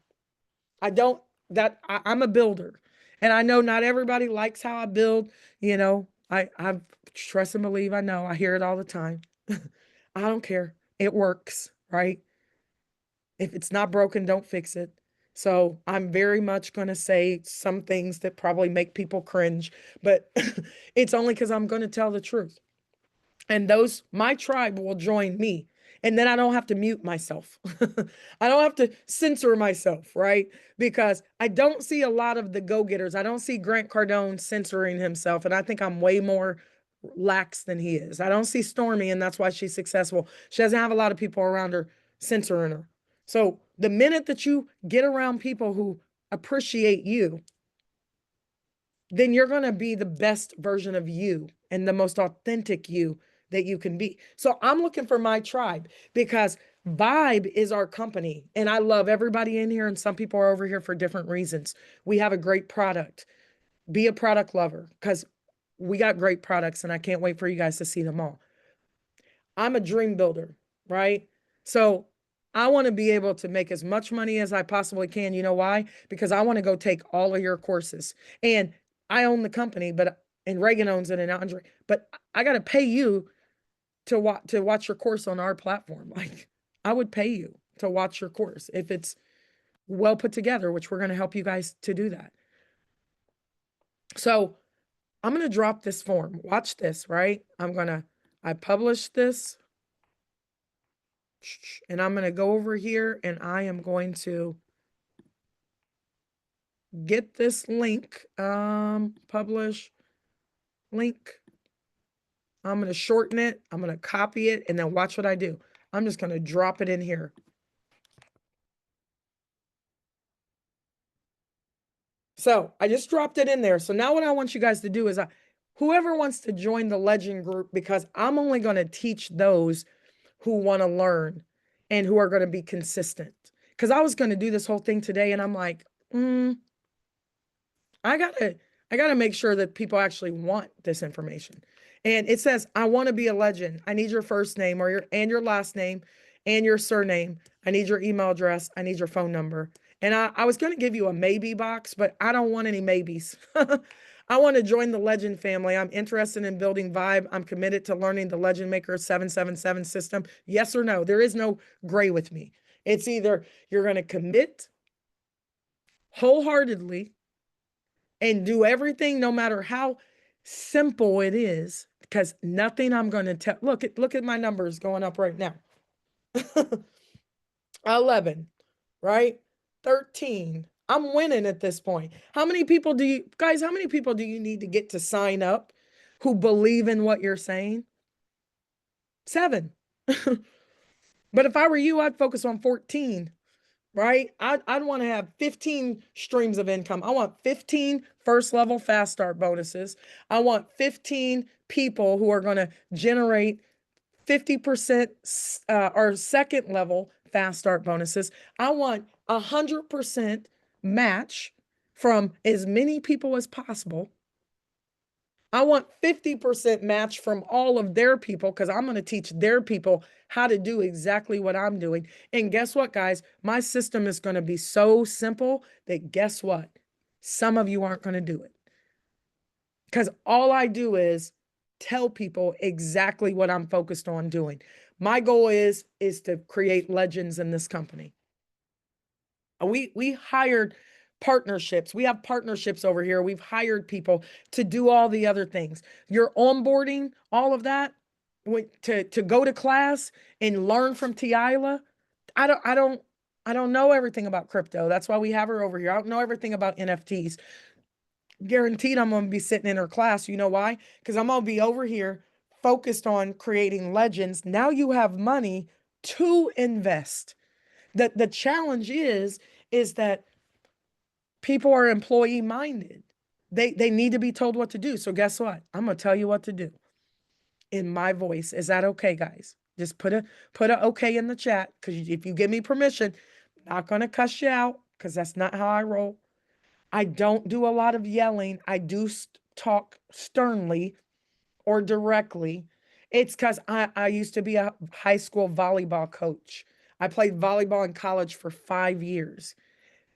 S2: I don't, I'm a builder, and I know not everybody likes how I build. You know, I trust and believe. I know I hear it all the time. I don't care. It works, right? If it's not broken, don't fix it. So I'm very much going to say some things that probably make people cringe, but it's only because I'm going to tell the truth. And my tribe will join me. And then I don't have to mute myself. I don't have to censor myself, right? Because I don't see a lot of the go-getters. I don't see Grant Cardone censoring himself. And I think I'm way more lax than he is. I don't see Stormy, and that's why she's successful. She doesn't have a lot of people around her censoring her. So the minute that you get around people who appreciate you, then you're going to be the best version of you and the most authentic you that you can be. So I'm looking for my tribe because Vibe is our company. And I love everybody in here. And some people are over here for different reasons. We have a great product. Be a product lover because we got great products and I can't wait for you guys to see them all. I'm a dream builder, right? So I want to be able to make as much money as I possibly can. You know why? Because I want to go take all of your courses. And I own the company, and Reagan owns it and Andre, but I got to pay you to watch your course on our platform. Like I would pay you to watch your course if it's well put together, which we're going to help you guys to do that. So I'm going to drop this form. Watch this, right? I publish this. And I'm going to go over here and I am going to get this link, publish link. I'm going to shorten it. I'm going to copy it and then watch what I do. I'm just going to drop it in here. So I just dropped it in there. So now what I want you guys to do is whoever wants to join the Legend group, because I'm only going to teach those who want to learn and who are going to be consistent. Because I was going to do this whole thing today and I'm like, I gotta make sure that people actually want this information. And it says, I want to be a legend. I need your first name and your last name and your surname. I need your email address. I need your phone number. And I was going to give you a maybe box, but I don't want any maybes. I want to join the Legend family. I'm interested in building Vibe. I'm committed to learning the Legend Maker 777 system. Yes or no? There is no gray with me. It's either you're going to commit wholeheartedly and do everything no matter how simple it is, because nothing I'm going to tell. Look at my numbers going up right now. 11, right? 13. I'm winning at this point. How many people do you need to get to sign up who believe in what you're saying? 7. But if I were you, I'd focus on 14. Right? I'd want to have 15 streams of income. I want 15 first level fast start bonuses. I want 15 people who are going to generate 50% or second level fast start bonuses. I want 100% match from as many people as possible. I want 50% match from all of their people because I'm going to teach their people how to do exactly what I'm doing. And guess what, guys? My system is going to be so simple that guess what? Some of you aren't going to do it. Because all I do is tell people exactly what I'm focused on doing. My goal is to create legends in this company. We hired partnerships. We have partnerships over here. We've hired people to do all the other things. Your onboarding, all of that, to go to class and learn from Tiila. I don't know everything about crypto. That's why we have her over here. I don't know everything about NFTs. Guaranteed I'm going to be sitting in her class. You know why? Because I'm going to be over here focused on creating legends. Now you have money to invest. The challenge is that people are employee minded. They need to be told what to do. So guess what? I'm going to tell you what to do in my voice. Is that okay, guys? Just put a okay in the chat, because if you give me permission, I'm not going to cuss you out, because that's not how I roll. I don't do a lot of yelling. I do talk sternly or directly. It's because I used to be a high school volleyball coach. I played volleyball in college for 5 years.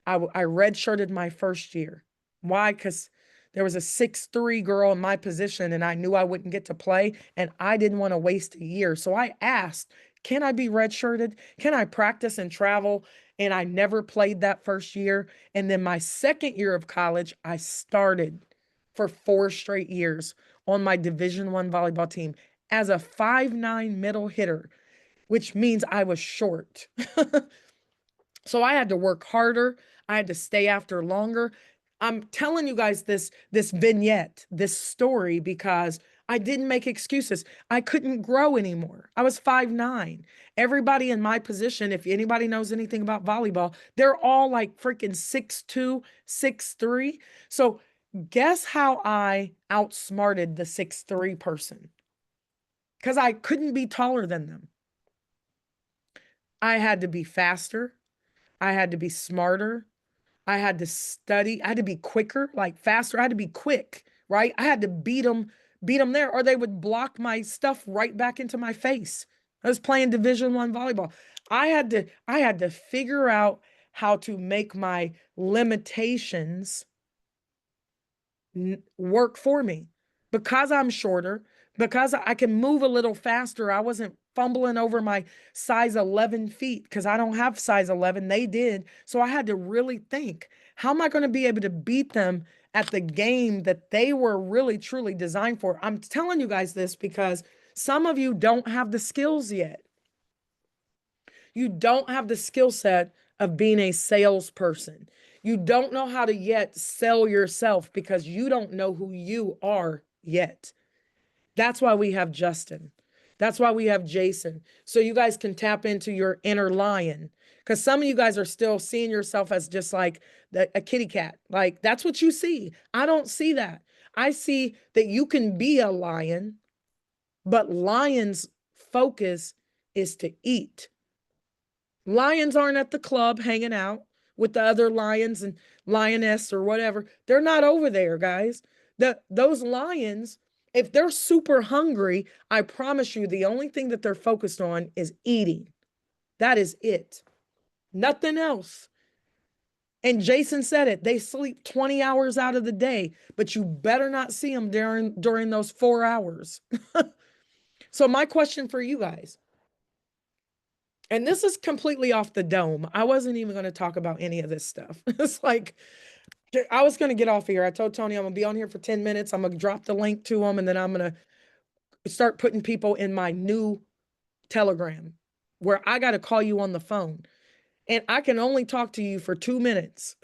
S2: I redshirted my first year. Why? Because there was a 6'3" girl in my position and I knew I wouldn't get to play and I didn't want to waste a year. So I asked, can I be redshirted? Can I practice and travel? And I never played that first year. And then my second year of college, I started for 4 straight years on my Division I volleyball team as a 5'9" middle hitter. which means I was short. So I had to work harder. I had to stay after longer. I'm telling you guys this vignette, this story, because I didn't make excuses. I couldn't grow anymore. I was 5'9". Everybody in my position, if anybody knows anything about volleyball, they're all like freaking 6'2", 6'3". So guess how I outsmarted the 6'3" person? Because I couldn't be taller than them. I had to be faster. I had to be smarter. I had to study. I had to be quicker, like faster. I had to be quick, right? I had to beat them there, or they would block my stuff right back into my face. I was playing Division I volleyball. I had to figure out how to make my limitations work for me because I'm shorter, because I can move a little faster. I wasn't fumbling over my size 11 feet because I don't have size 11. They did. So I had to really think, how am I going to be able to beat them at the game that they were really truly designed for? I'm telling you guys this because some of you don't have the skills yet. You don't have the skill set of being a salesperson. You don't know how to yet sell yourself because you don't know who you are yet. That's why we have Justin. That's why we have Jason. So you guys can tap into your inner lion. Because some of you guys are still seeing yourself as just like a kitty cat. Like that's what you see. I don't see that. I see that you can be a lion, but lions' focus is to eat. Lions aren't at the club hanging out with the other lions and lioness or whatever. They're not over there, guys. Those lions, if they're super hungry, I promise you, the only thing that they're focused on is eating. That is it. Nothing else. And Jason said it. They sleep 20 hours out of the day, but you better not see them during those 4 hours. So my question for you guys, and this is completely off the dome. I wasn't even going to talk about any of this stuff. It's like, I was going to get off here. I told Tony I'm going to be on here for 10 minutes. I'm going to drop the link to them, and then I'm going to start putting people in my new Telegram where I got to call you on the phone. And I can only talk to you for 2 minutes.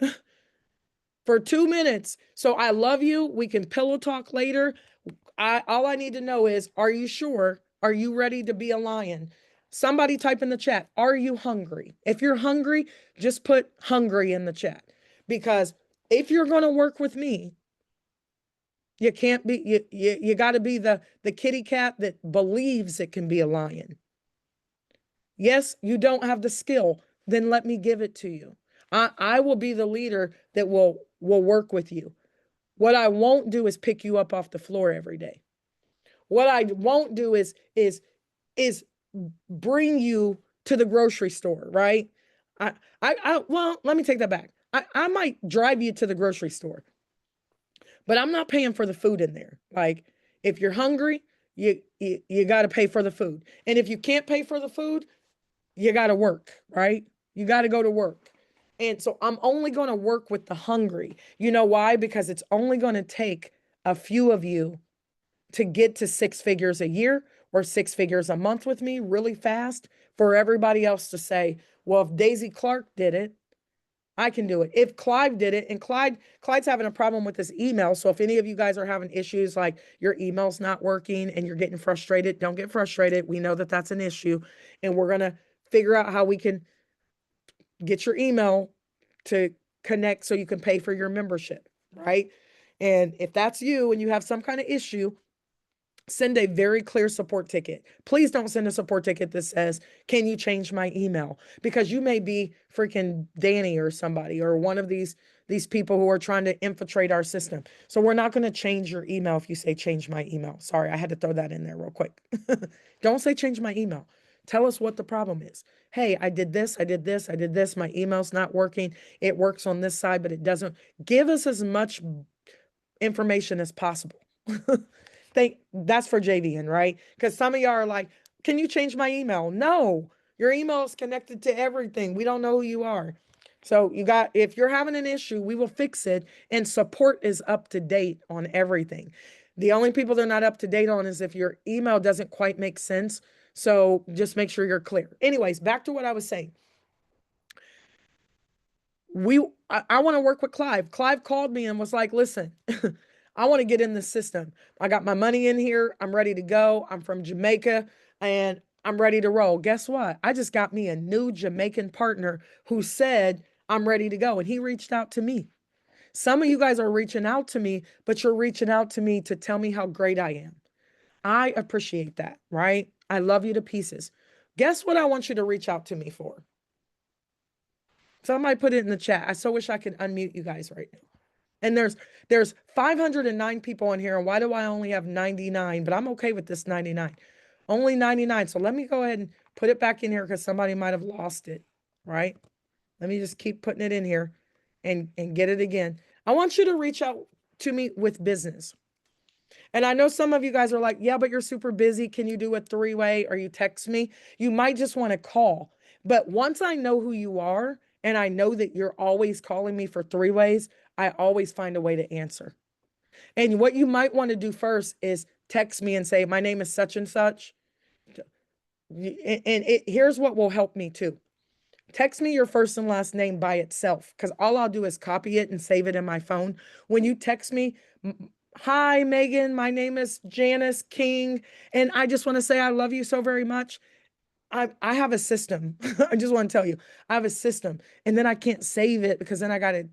S2: For 2 minutes. So I love you. We can pillow talk later. All I need to know is, are you sure? Are you ready to be a lion? Somebody type in the chat, are you hungry? If you're hungry, just put hungry in the chat. Because if you're going to work with me, you can't be, you got to be the kitty cat that believes it can be a lion. Yes, you don't have the skill, then let me give it to you. I will be the leader that will work with you. What I won't do is pick you up off the floor every day. What I won't do is bring you to the grocery store, right? Well, let me take that back. I might drive you to the grocery store, but I'm not paying for the food in there. Like if you're hungry, you got to pay for the food. And if you can't pay for the food, you got to work, right? You got to go to work. And so I'm only going to work with the hungry. You know why? Because it's only going to take a few of you to get to 6 figures a year or 6 figures a month with me really fast for everybody else to say, well, if Daisy Clark did it, I can do it. If Clive did it, and Clyde's having a problem with his email. So if any of you guys are having issues like your email's not working and you're getting frustrated, don't get frustrated. We know that that's an issue, and we're going to figure out how we can get your email to connect so you can pay for your membership, right? And if that's you and you have some kind of issue, send a very clear support ticket. Please don't send a support ticket that says, can you change my email? Because you may be freaking Danny or somebody or one of these people who are trying to infiltrate our system. So we're not going to change your email if you say change my email. Sorry, I had to throw that in there real quick. Don't say change my email. Tell us what the problem is. Hey, I did this, I did this, I did this. My email's not working. It works on this side, but it doesn't. Give us as much information as possible. That's for JVN, right? Because some of y'all are like, can you change my email? No, your email is connected to everything. We don't know who you are. So if you're having an issue, we will fix it. And support is up to date on everything. The only people they're not up to date on is if your email doesn't quite make sense. So just make sure you're clear. Anyways, back to what I was saying. I want to work with Clive. Clive called me and was like, listen, I want to get in the system. I got my money in here. I'm ready to go. I'm from Jamaica and I'm ready to roll. Guess what? I just got me a new Jamaican partner who said, I'm ready to go. And he reached out to me. Some of you guys are reaching out to me, but you're reaching out to me to tell me how great I am. I appreciate that, right? I love you to pieces. Guess what I want you to reach out to me for? Somebody put it in the chat. I so wish I could unmute you guys right now. And there's 509 people in here. And why do I only have 99? But I'm okay with this 99. Only 99. So let me go ahead and put it back in here because somebody might have lost it, right? Let me just keep putting it in here and get it again. I want you to reach out to me with business. And I know some of you guys are like, yeah, but you're super busy. Can you do a three-way or you text me? You might just want to call. But once I know who you are and I know that you're always calling me for three ways, I always find a way to answer. And what you might want to do first is text me and say, my name is such and such. And here's what will help me too. Text me your first and last name by itself because all I'll do is copy it and save it in my phone. When you text me, hi, Megan, my name is Janice King, and I just want to say I love you so very much. I have a system. I just want to tell you, I have a system, and then I can't save it because then I got to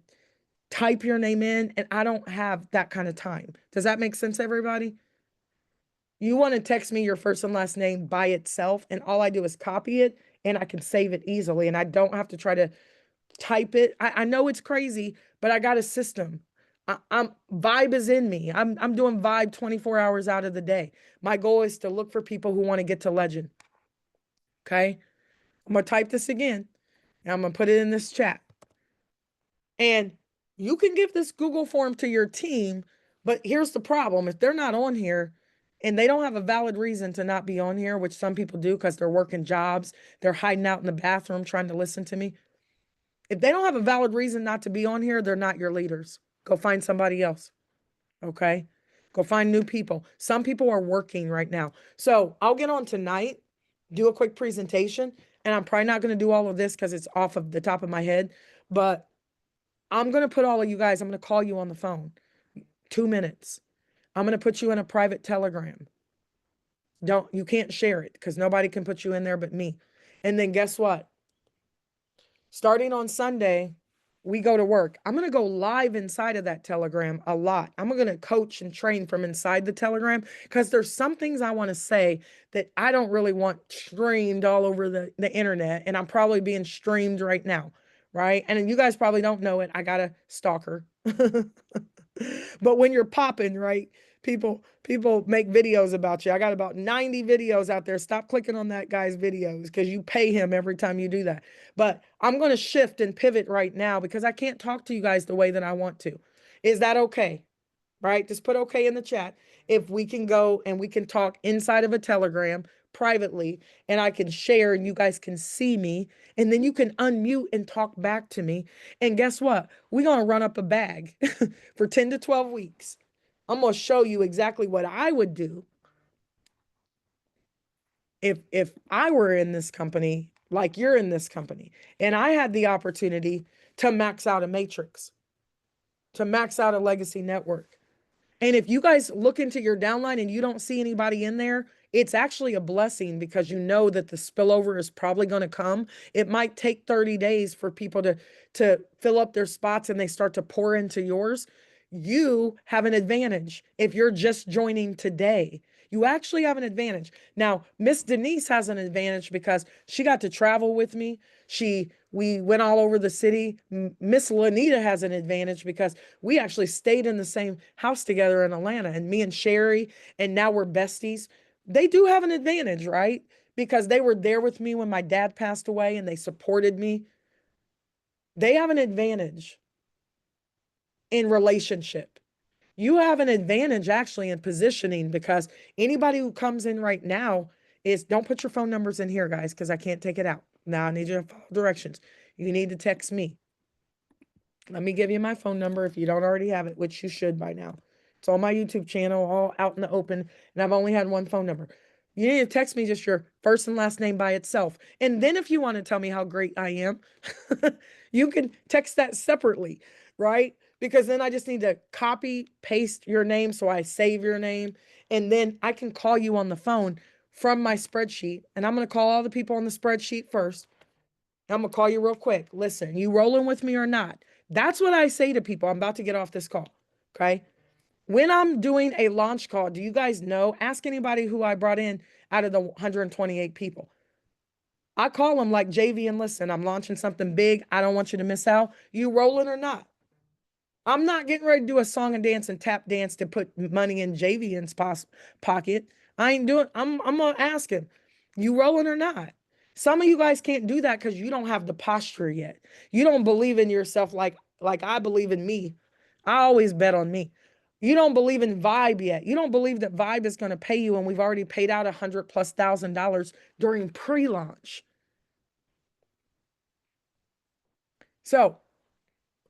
S2: type your name in, and I don't have that kind of time. Does that make sense, everybody? You want to text me your first and last name by itself, and all I do is copy it, and I can save it easily, and I don't have to try to type it. I know it's crazy, but I got a system. I'm Vibe is in me. I'm doing Vibe 24 hours out of the day. My goal is to look for people who want to get to Legend. Okay. I'm gonna type this again and I'm gonna put it in this chat. And you can give this Google form to your team, but here's the problem. If they're not on here and they don't have a valid reason to not be on here, which some people do because they're working jobs, they're hiding out in the bathroom trying to listen to me. If they don't have a valid reason not to be on here, they're not your leaders. Go find somebody else. Okay. Go find new people. Some people are working right now. So I'll get on tonight, do a quick presentation, and I'm probably not going to do all of this because it's off of the top of my head, but I'm going to put all of you guys, I'm going to call you on the phone. 2 minutes. I'm going to put you in a private Telegram. You can't share it because nobody can put you in there but me. And then guess what? Starting on Sunday, we go to work. I'm going to go live inside of that Telegram a lot. I'm going to coach and train from inside the Telegram because there's some things I want to say that I don't really want streamed all over the internet. And I'm probably being streamed right now. Right. And you guys probably don't know it. I got a stalker. But when you're popping, right, people make videos about you. I got about 90 videos out there. Stop clicking on that guy's videos because you pay him every time you do that. But I'm going to shift and pivot right now because I can't talk to you guys the way that I want to. Is that okay? Right? Just put okay in the chat. If we can go and we can talk inside of a Telegram privately and I can share and you guys can see me and then you can unmute and talk back to me. And guess what? We're going to run up a bag for 10 to 12 weeks. I'm going to show you exactly what I would do if I were in this company like you're in this company and I had the opportunity to max out a matrix, to max out a legacy network. And if you guys look into your downline and you don't see anybody in there, it's actually a blessing because you know that the spillover is probably going to come. It might take 30 days for people to fill up their spots and they start to pour into yours. You have an advantage if you're just joining today. You actually have an advantage. Now, Miss Denise has an advantage because she got to travel with me. We went all over the city. Miss Lanita has an advantage because we actually stayed in the same house together in Atlanta, and me and Sherry, and now we're besties. They do have an advantage, right? Because they were there with me when my dad passed away and they supported me. They have an advantage in relationship. You have an advantage actually in positioning because anybody who comes in right now is don't put your phone numbers in here, guys, because I can't take it out. Now I need you to follow directions. You need to text me. Let me give you my phone number if you don't already have it, which you should by now. It's on my YouTube channel, all out in the open, and I've only had one phone number. You need to text me just your first and last name by itself. And then if you want to tell me how great I am, you can text that separately, right? Because then I just need to copy, paste your name so I save your name. And then I can call you on the phone from my spreadsheet. And I'm going to call all the people on the spreadsheet first. I'm going to call you real quick. Listen, you rolling with me or not? That's what I say to people. I'm about to get off this call. Okay. When I'm doing a launch call, do you guys know? Ask anybody who I brought in out of the 128 people. I call them like JV and listen, I'm launching something big. I don't want you to miss out. You rolling or not? I'm not getting ready to do a song and dance and tap dance to put money in JVN's pocket. I ain't doing, I'm gonna ask him, you rolling or not? Some of you guys can't do that because you don't have the posture yet. You don't believe in yourself like I believe in me. I always bet on me. You don't believe in VYB yet. You don't believe that VYB is going to pay you, and we've already paid out $100,000+ during pre-launch. So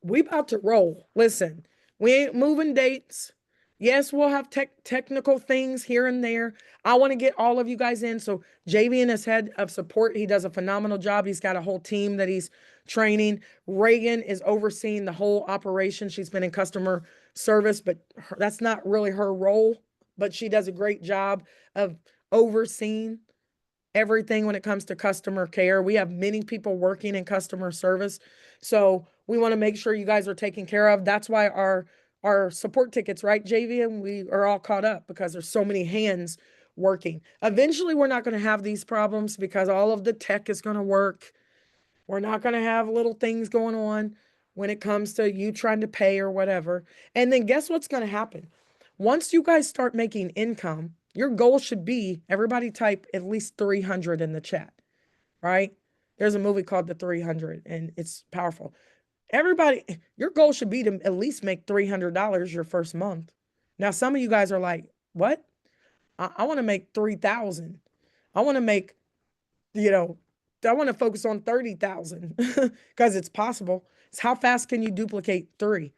S2: we about to roll. Listen, we ain't moving dates. Yes, we'll have technical things here and there. I want to get all of you guys in. So JV is head of support. He does a phenomenal job. He's got a whole team that he's training. Reagan is overseeing the whole operation. She's been in customer service, but that's not really her role, but she does a great job of overseeing everything when it comes to customer care. We have many people working in customer service. So we want to make sure you guys are taken care of. That's why our support tickets, right, JV, and we are all caught up because there's so many hands working. Eventually, we're not going to have these problems because all of the tech is going to work. We're not going to have little things going on when it comes to you trying to pay or whatever. And then guess what's going to happen? Once you guys start making income, your goal should be everybody type at least 300 in the chat, right? There's a movie called The 300 and it's powerful. Everybody, your goal should be to at least make $300 your first month. Now, some of you guys are like, what? I want to make 3,000. I want to make, I want to focus on 30,000 because it's possible. It's how fast can you duplicate 3?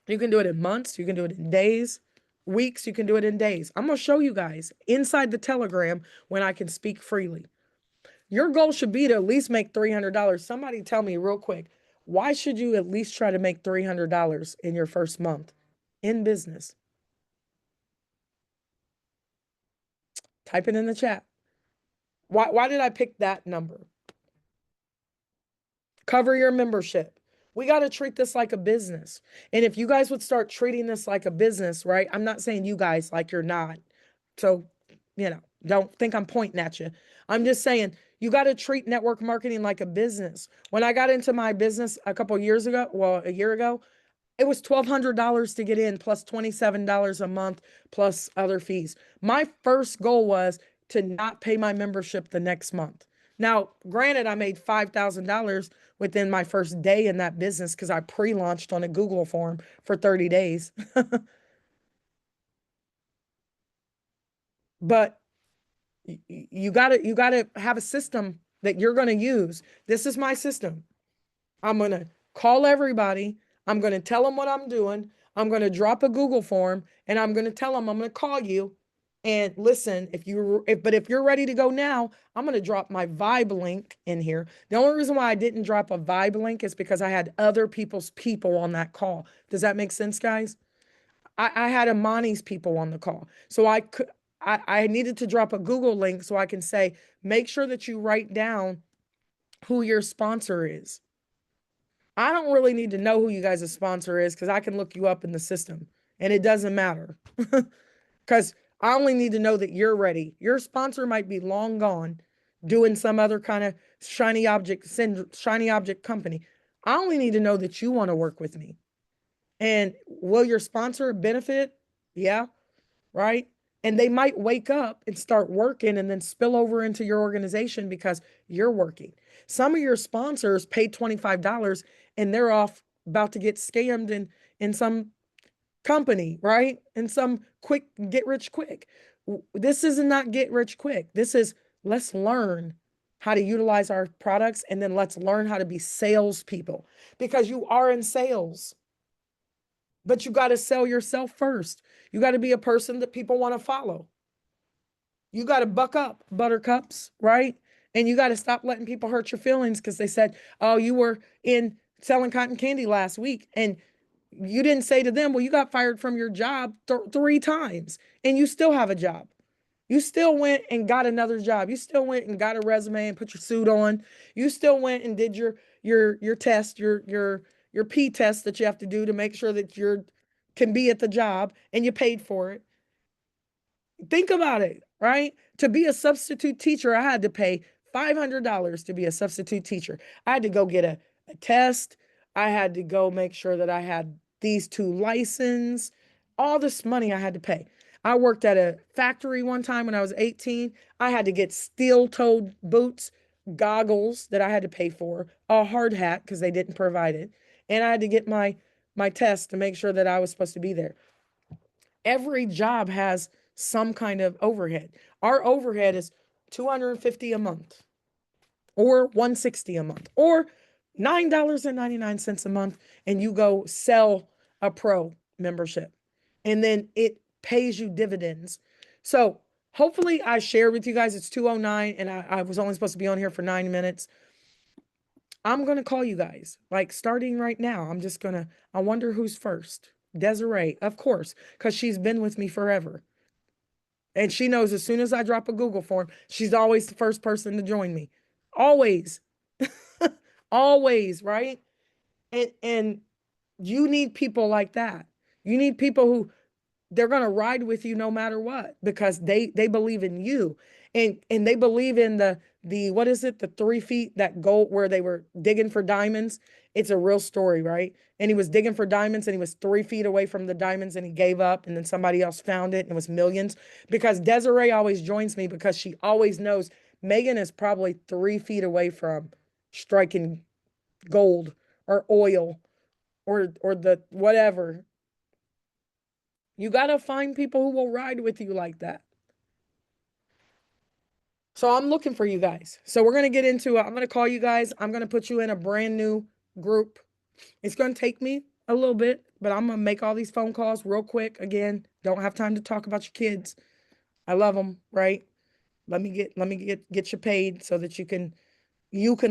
S2: You can do it in months. You can do it in days, weeks. You can do it in days. I'm going to show you guys inside the Telegram when I can speak freely. Your goal should be to at least make $300. Somebody tell me real quick, why should you at least try to make $300 in your first month in business? Type it in the chat. Why did I pick that number? Cover your membership. We got to treat this like a business. And if you guys would start treating this like a business, right? I'm not saying you guys like you're not. So, don't think I'm pointing at you. I'm just saying you got to treat network marketing like a business. When I got into my business a year ago, it was $1,200 to get in plus $27 a month plus other fees. My first goal was to not pay my membership the next month. Now, granted, I made $5,000 within my first day in that business because I pre-launched on a Google form for 30 days. But you gotta have a system that you're gonna use. This is my system. I'm gonna call everybody. I'm gonna tell them what I'm doing. I'm gonna drop a Google form and I'm gonna tell them I'm gonna call you. And listen, if you're ready to go now, I'm gonna drop my VYB link in here. The only reason why I didn't drop a VYB link is because I had other people's people on that call. Does that make sense, guys? I had Amani's people on the call. So I needed to drop a Google link so I can say, make sure that you write down who your sponsor is. I don't really need to know who you guys' sponsor is because I can look you up in the system and it doesn't matter. Because I only need to know that you're ready. Your sponsor might be long gone doing some other kind of shiny object company. I only need to know that you want to work with me. And will your sponsor benefit? Yeah, right? And they might wake up and start working and then spill over into your organization because you're working. Some of your sponsors paid $25 and they're off about to get scammed in some company, right? In some quick get rich quick. This is not get rich quick. This is let's learn how to utilize our products and then let's learn how to be salespeople because you are in sales. But you got to sell yourself first. You got to be a person that people want to follow. You got to buck up, buttercups, right? And you got to stop letting people hurt your feelings because they said, oh, you were in selling cotton candy last week. And you didn't say to them, well, you got fired from your job 3 times and you still have a job. You still went and got another job. You still went and got a resume and put your suit on. You still went and did your test, your P test that you have to do to make sure that you can be at the job, and you paid for it. Think about it, right? To be a substitute teacher, I had to pay $500 to be a substitute teacher. I had to go get a test. I had to go make sure that I had these 2 licenses, all this money I had to pay. I worked at a factory one time when I was 18. I had to get steel-toed boots, goggles that I had to pay for, a hard hat because they didn't provide it, and I had to get my test to make sure that I was supposed to be there. Every job has some kind of overhead. Our overhead is $250 a month or $160 a month or $9.99 a month, and you go sell a pro membership, and then it pays you dividends. So hopefully I shared with you guys. It's 2:09 and I was only supposed to be on here for 9 minutes. I'm going to call you guys, like starting right now. I wonder who's first. Desiree, of course, because she's been with me forever. And she knows as soon as I drop a Google form, she's always the first person to join me. Always. Always, right? And you need people like that. You need people who they're going to ride with you no matter what, because they believe in you, and they believe in the what is it, the 3 feet that gold where they were digging for diamonds. It's a real story, right? And he was digging for diamonds and he was 3 feet away from the diamonds and he gave up, and then somebody else found it and it was millions. Because Desiree always joins me because she always knows Megan is probably 3 feet away from striking gold or oil or the whatever. You got to find people who will ride with you like that. So I'm looking for you guys. So we're going to get into it. I'm going to call you guys. I'm going to put you in a brand new group. It's going to take me a little bit, but I'm going to make all these phone calls real quick. Again, don't have time to talk about your kids. I love them, right? Let me get you paid so that you can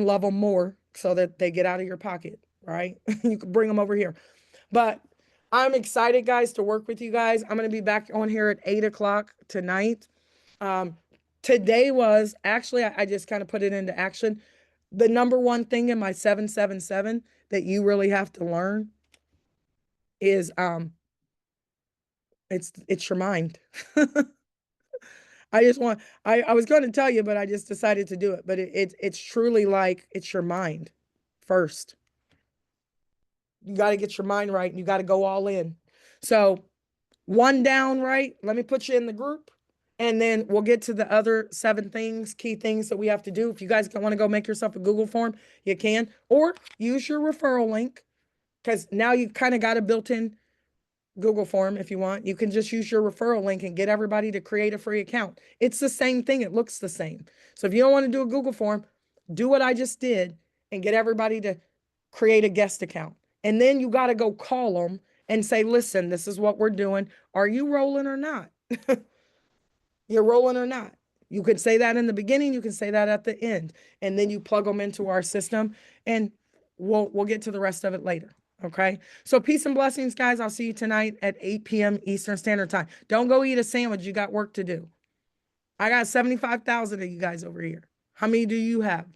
S2: love them more so that they get out of your pocket, right? You can bring them over here. But I'm excited, guys, to work with you guys. I'm going to be back on here at 8 o'clock tonight. Today was actually, I just kind of put it into action. The number one thing in my 777 that you really have to learn is it's your mind. I was going to tell you, but I just decided to do it. But it's truly like it's your mind first. You got to get your mind right and you got to go all in. So 1 down, right? Let me put you in the group and then we'll get to the other 7 things, key things that we have to do. If you guys want to go make yourself a Google form, you can, or use your referral link, because now you kind of got a built-in Google form. If you want, you can just use your referral link and get everybody to create a free account. It's the same thing. It looks the same. So if you don't want to do a Google form, do what I just did and get everybody to create a guest account. And then you got to go call them and say, listen, this is what we're doing. Are you rolling or not? You're rolling or not. You can say that in the beginning. You can say that at the end. And then you plug them into our system and we'll get to the rest of it later. Okay. So peace and blessings, guys. I'll see you tonight at 8 p.m. Eastern Standard Time. Don't go eat a sandwich. You got work to do. I got 75,000 of you guys over here. How many do you have?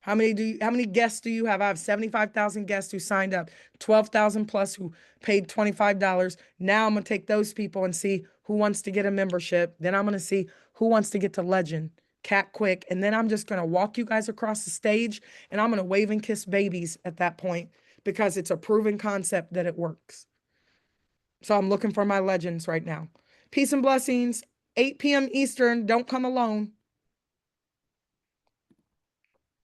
S2: How many guests do you have? I have 75,000 guests who signed up, 12,000 plus who paid $25. Now I'm going to take those people and see who wants to get a membership. Then I'm going to see who wants to get to Legend, cat quick. And then I'm just going to walk you guys across the stage and I'm going to wave and kiss babies at that point because it's a proven concept that it works. So I'm looking for my legends right now. Peace and blessings. 8 p.m. Eastern. Don't come alone.